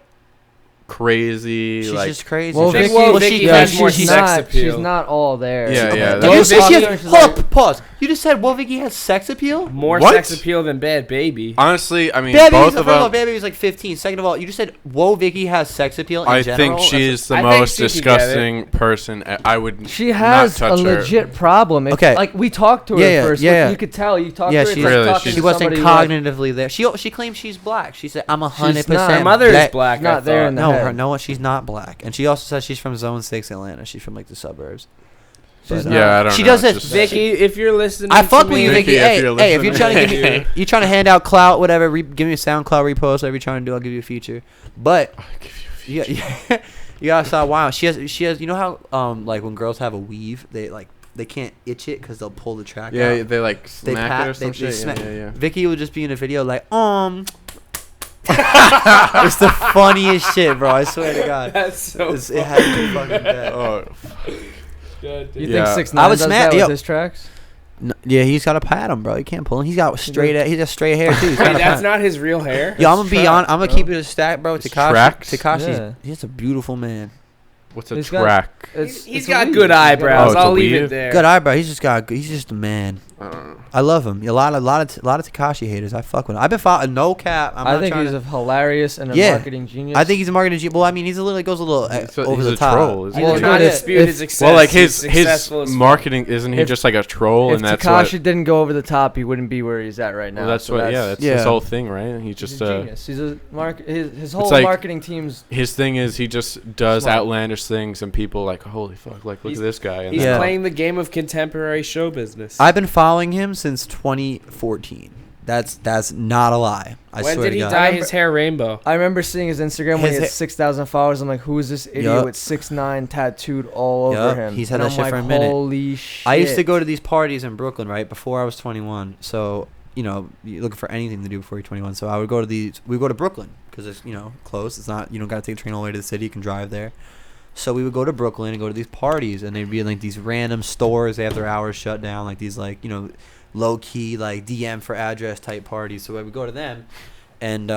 crazy She's like. just crazy. Well, I think Vicky, Will well, Vicky she- has she's more she's sex not. appeal. She's not all there. Yeah, yeah, You that's- just said she She's has. like- Hold up, pause. You just said Will Vicky has sex appeal. More What? sex appeal than Bad Baby. Honestly, I mean, Bad both Baby's of first of all, them. Bad Baby's like 15. Second of all, you just said Whoa Vicky has sex appeal in I general. think she's the I think most she could get disgusting person. I would. She has not a touch her. legit problem. If, Okay. like we talked to her Yeah, first. yeah. You could tell. You talked Yeah, to her. she- It's like Really, talking she's- She to wasn't somebody like- cognitively there. She claims she's black. She said I'm 100%. not. Her mother is black. not I there thought. in the No, head. no, she's not black. And she also says she's from Zone 6 Atlanta. She's from like the suburbs. She's But, not. Yeah, I don't She know. does it's this- just- Vicky, if you're listening, I fuck to with me, you, Vicky. Vicky, if Hey, you're hey, if you're trying to listening. give me, you trying to hand out clout, whatever, give me a SoundCloud repost, whatever you're trying to do, I'll give you a feature. But I'll give you a feature. yeah, you gotta stop. Wow, she has. You know how like when girls have a weave, they can't itch it because they'll pull the track Yeah, out. they like They smack pat- it or some they shit. smack- Yeah, yeah. Vicky would just be in a video like it's the funniest shit, bro. I swear to God. That's so. It has to be fucking bad. Oh, Good, You dude. Yeah. think 6ix9ine I would does smack- that with yo. his tracks? Yeah, he's got to pat him, bro. You can't pull him. He's got straight hair too. He's Wait, gotta that's pat. not his real hair. Yo, I'm gonna be track, on. I'm gonna bro. keep it a stack, bro. It's Takashi. tracks? Takashi's Yeah. he's a beautiful man. what's a He's got- track? He's a got weave. good He's got- eyebrows. Oh, it's a I'll leave weave? it there. Good eyebrow. He's just a man. I don't know. I love him. A lot of Takashi haters. I fuck with him. I've been following. No cap. I think he's a hilarious and a Yeah. marketing genius. I think he's a marketing genius. Well, I mean, he's a little goes a little over He's the a top. troll, isn't I'm Well, he? trying to dude, dispute if- his success. Well, like He's his successful as fuck. marketing, isn't he If- just like a troll? if And that's Takashi what. didn't go over the top, he wouldn't be where he's at right now. Well, that's So what. Yeah, that's Yeah. his whole thing, right? He he's just. a genius. He's a his whole like- marketing team's. His thing is he just does Smart. outlandish things, and people like, holy fuck, like look He's- at this guy. And He's Yeah. playing the game of contemporary show business. I've been following him since 2014. That's not a lie. I when swear did to he God. dye his hair rainbow? I remember seeing his Instagram when His he had ha- 6,000 followers. I'm like, who is this idiot Yup. with 6ix9ine tattooed all over Yup, him? he's had and that I'm shit like, for a minute. holy shit! I used to go to these parties in Brooklyn, right, before I was 21. So, you're looking for anything to do before you're 21. So I would go to these. We would go to Brooklyn because it's close. It's not you don't got to take a train all the way to the city. You can drive there. So we would go to Brooklyn and go to these parties, and they'd be in like these random stores. They have their hours shut down, like these low key like DM for address type parties. So I would go to them, and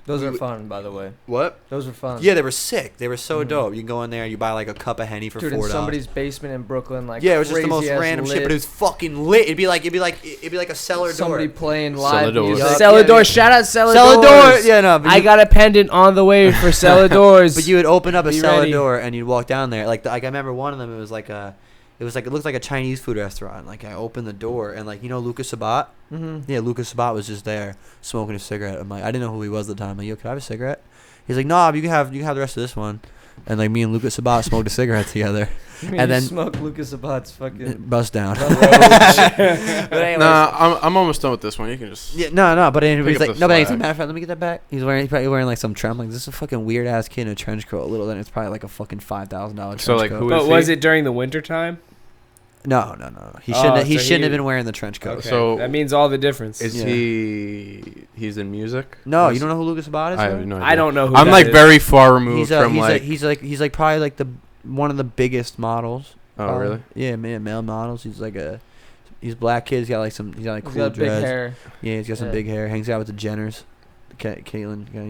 Those we are would- fun, by the way. what? Those are fun. Yeah, they were sick. They were so Mhm. dope. You can go in there, you buy like a cup of Henny for Dude, $4. in somebody's basement in Brooklyn, like Yeah, it was just the most crazy-ass random shit, lit, but it was fucking lit. It'd be like a cellar somebody door. playing Cellar live doors. music. Yup. Cellar yeah, door. yeah. Shout out Cellar Cellar door. doors. Yeah, no, but I got a pendant on the way for Cellar doors. But you would open up a Be cellar ready. door and you'd walk down there. Like I remember one of them. It looked like a Chinese food restaurant. Like I opened the door and Lucas Sabat. Mm-hmm. Yeah, Lucas Sabat was just there smoking a cigarette. I'm like, I didn't know who he was at the time. I'm like, yo, could I have a cigarette? He's like, nah, you can have the rest of this one. And like me and Lucas Sabat smoked a cigarette together. And then smoke Lucas Sabat's fucking. bust down. But anyways, Nah, I'm almost done with this one. You can just. Yeah, no, but anyways, Pick up like, the no, but he's slack. like, matter of fact, let me get that back. He's probably wearing like some trim. Like, this is a fucking weird ass kid in a trench coat. A little, then it's probably like a fucking $5,000 trench So, like, coat. who but is was he? it during the winter time? No. He Oh, shouldn't. He so shouldn't he- have been wearing the trench coat. Okay. So- that means all the difference. Is Yeah. he's in music? No, Or you is- don't know who Lucas Sabat is? I bro? have no idea. I don't know who. I'm that like is. very far removed from like. he's like probably like the one of the biggest models. Oh probably. really? Yeah, man, male models. He's black kid. He's got like he's cool got big dreads. hair. Yeah, he's got some Yeah. big hair. Hangs out with the Jenners. Caitlyn. Yeah,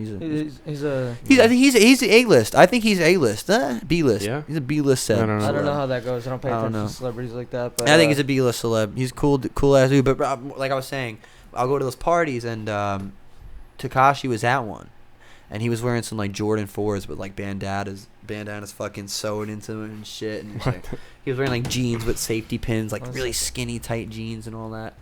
He's a. I think he's A-list. I think he's A-list. B-list. Yeah? He's a B-list set. I don't know. I don't know how that goes. I don't pay I don't attention know. to celebrities like that. But I think he's a B-list celeb. He's cool ass dude. But like I was saying, I'll go to those parties and Tekashi was at one, and he was wearing some like Jordan 4s with like bandanas fucking sewed into him and shit. And like, he was wearing like jeans with safety pins, like really skinny tight jeans and all that.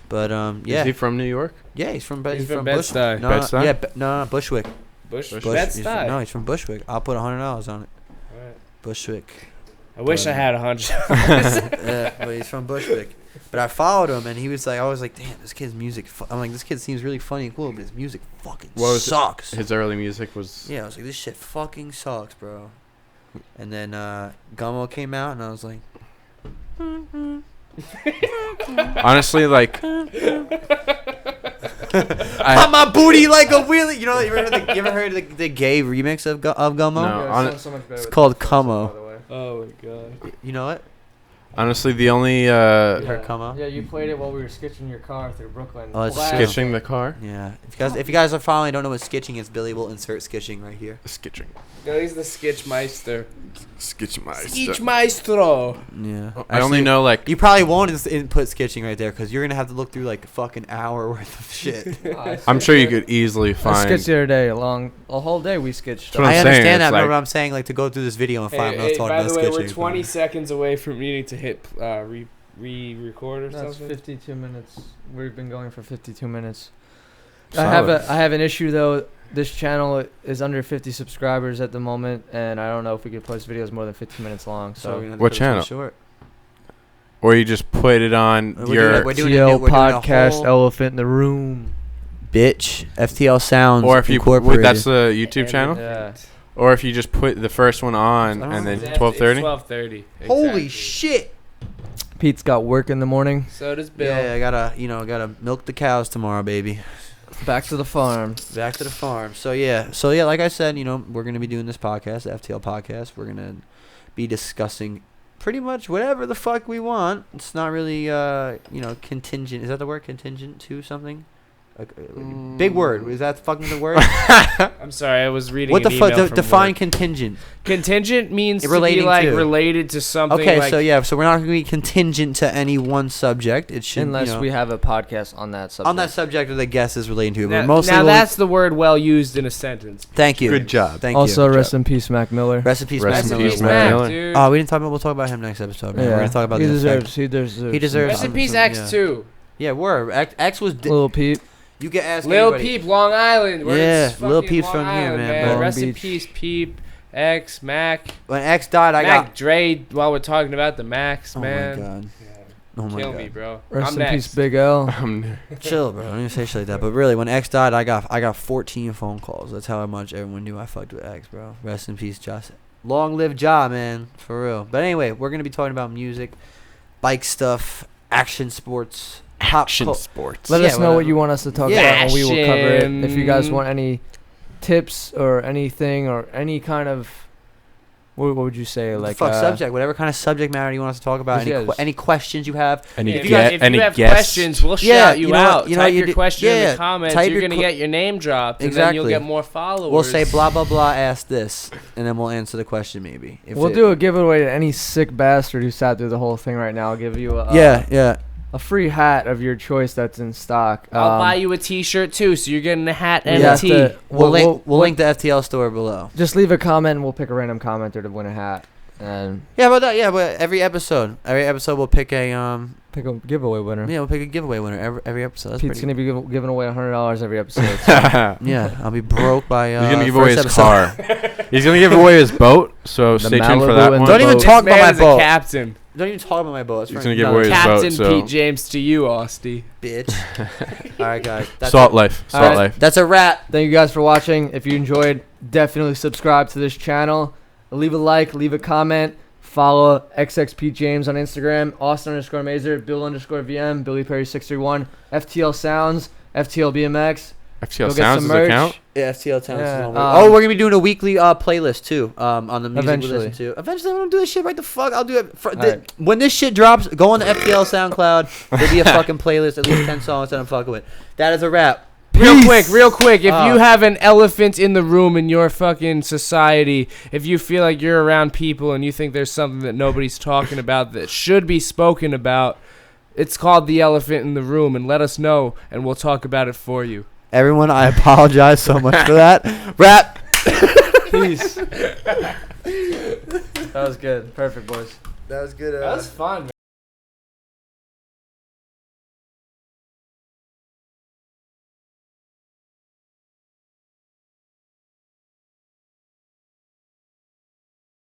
But yeah, Is he from New York? yeah, he's from He's from Bush- Bed-Stuy. No, Bed-Stuy? yeah, no, Bushwick. Bush. Bush. That's He's that. no, he's from Bushwick. I'll put $100 on it. Alright. Bushwick. I wish I had $100. Yeah, but he's from Bushwick. But I followed him, and he was like, I was like, damn, this kid's music. I'm like, this kid seems really funny and cool, but his music fucking sucks. His early music was. Yeah, I was like, this shit fucking sucks, bro. And then Gummo came out, and I was like, Honestly, like. pop my booty like a wheelie. You know, you ever heard the gay remix of Gummo? No. Yeah, it sounds so much better It's with called the Como. by the way. Oh my god. You know it? Honestly, the only You heard Como? Yeah, you played it while we were sketching your car through Brooklyn. Oh, it's Blast. sketching the car. Yeah. If you guys are following, don't know what sketching is, Billy will insert sketching right here. Sketching. No, he's the Sketchmeister. Sketchmeister. Yeah. I only know like. You probably won't input sketching right there because you're gonna have to look through like a fucking hour worth of shit. I'm sure you could easily I find. sketched the other day. A whole day we sketched. That's what I I'm saying, understand it's that, like- but I'm saying like to go through this video and find Hey, out talking by about the way, sketching. we're 20 seconds away from needing to hit re-record or That's something. 52 minutes. We've been going for 52 minutes. Solid. I have an issue though. This channel is under 50 subscribers at the moment, and I don't know if we could post videos more than 15 minutes long. So we're So gonna have to What cut this channel? one short. Or you just put it on We're your. doing- we're doing a FTL new- we're doing a Podcast, whole- Elephant in the Room. Bitch, FTL Sounds Or if you Incorporated. that's the YouTube channel. Yeah. Or if you just put the first one on I don't and then know. It's 12:30. 12:30. Holy exactly. shit! Pete's got work in the morning. So does Bill. Yeah, I gotta milk the cows tomorrow, baby. Back to the farm. Back to the farm. So yeah, like I said, we're gonna be doing this podcast, the FTL podcast. We're gonna be discussing pretty much whatever the fuck we want. It's not really contingent. Is that the word, contingent to something? Big word. Is that fucking the word? I'm sorry, I was reading. What the an fuck? email from Define work. contingent. Contingent means to be Relating like to. related to something. Okay, like, so we're not gonna be contingent to any one subject. It should Unless we have a podcast on that subject. on that subject that the guest is relating to. Now, But mostly now we'll- that's the word well used in a sentence. thank you. Good job. Thank also, you. rest in peace, Mac Miller. Rest in peace, Rest Mac in Miller. peace, as Mac well. Miller. dude. Oh, we didn't talk about. We'll talk about him next episode. Man. We're gonna talk about he the deserves. effect. He deserves. He deserves Rest in something peace, from- X yeah. too. Yeah, we're X was. Little Pete. You can ask Lil anybody. Peep, Long Island. We're Yeah, in Lil fucking Peep's Long from here, Island, man, Long Rest in Beach. peace, Peep, X, Mac. When X died, I Mac got. Dre. While we're talking about the Max, Oh man. my god. Oh my Kill god. me, bro. Rest I'm in next. peace, Big L. Chill, bro. Don't even say shit like that. But really, when X died, I got 14 phone calls. That's how much everyone knew I fucked with X, bro. Rest in peace, Josh. Long live Ja, man. For real. But anyway, we're gonna be talking about music, bike stuff, action sports, Action sports. Let Yeah, us know what whatever. you want us to talk Yeah. about, and we will cover it. If you guys Fashion. want any tips or anything or any kind of, what would you say? Like subject, whatever kind of subject matter you want us to talk about. Just, yeah, just- Any questions you have. Any If you, get if any you have guests? questions, we'll Yeah, shout you, you know out. what- you know Type you your do- question in yeah, the comments. type You're your going to get your name dropped, and then Exactly. you'll get more followers. We'll say blah blah blah. Ask this, and then we'll answer the question maybe. If we'll it- do a giveaway to any sick bastard who sat through the whole thing right now. I'll give you a Yeah. a free hat of your choice that's in stock. I'll buy you a T-shirt too, so you're getting a hat and we a have tee. to- We'll we'll link the FTL store below. Just leave a comment, and we'll pick a random commenter to win a hat, and Yeah, about that. Yeah, but every episode we'll pick a pick a giveaway winner. we'll pick a giveaway winner every episode. That's Pete's pretty. gonna be giving away $100 every episode. Yeah, I'll be broke by. He's gonna give away first his episode. car. He's gonna give away his boat. So The stay tuned for Malibu that and one. Don't even boat. talk This about man my is boat. a captain. Don't even talk about my boat. It's He's fine. gonna give No, away his Captain boat. So Pete James to you, Austie. Bitch. All right, guys. That's salt it. life. All Salt right. life. That's a wrap. Thank you guys for watching. If you enjoyed, definitely subscribe to this channel. Leave a like, leave a comment. Follow XXP James on Instagram, Austin_Mazer, Bill_VM, Billy Perry 631, FTL Sounds, FTL BMX. FTL Go get Sounds some does merch. it count? Yeah, FTL Towns. Yeah, Oh, we're gonna be doing a weekly playlist too. On the music Eventually. we listen to. Eventually, I'm gonna do this shit right the fuck. I'll do it. Alright. When this shit drops, go on the FTL SoundCloud. There'll be a fucking playlist, at least 10 songs that I'm fucking with. That is a wrap. Real quick. If Uh, you have an elephant in the room in your fucking society, if you feel like you're around people and you think there's something that nobody's talking about that should be spoken about, it's called the elephant in the room, and let us know, and we'll talk about it for you. Everyone, I apologize so much for that. Wrap. Peace. That was good. Perfect, boys. That was good. That was fun, man.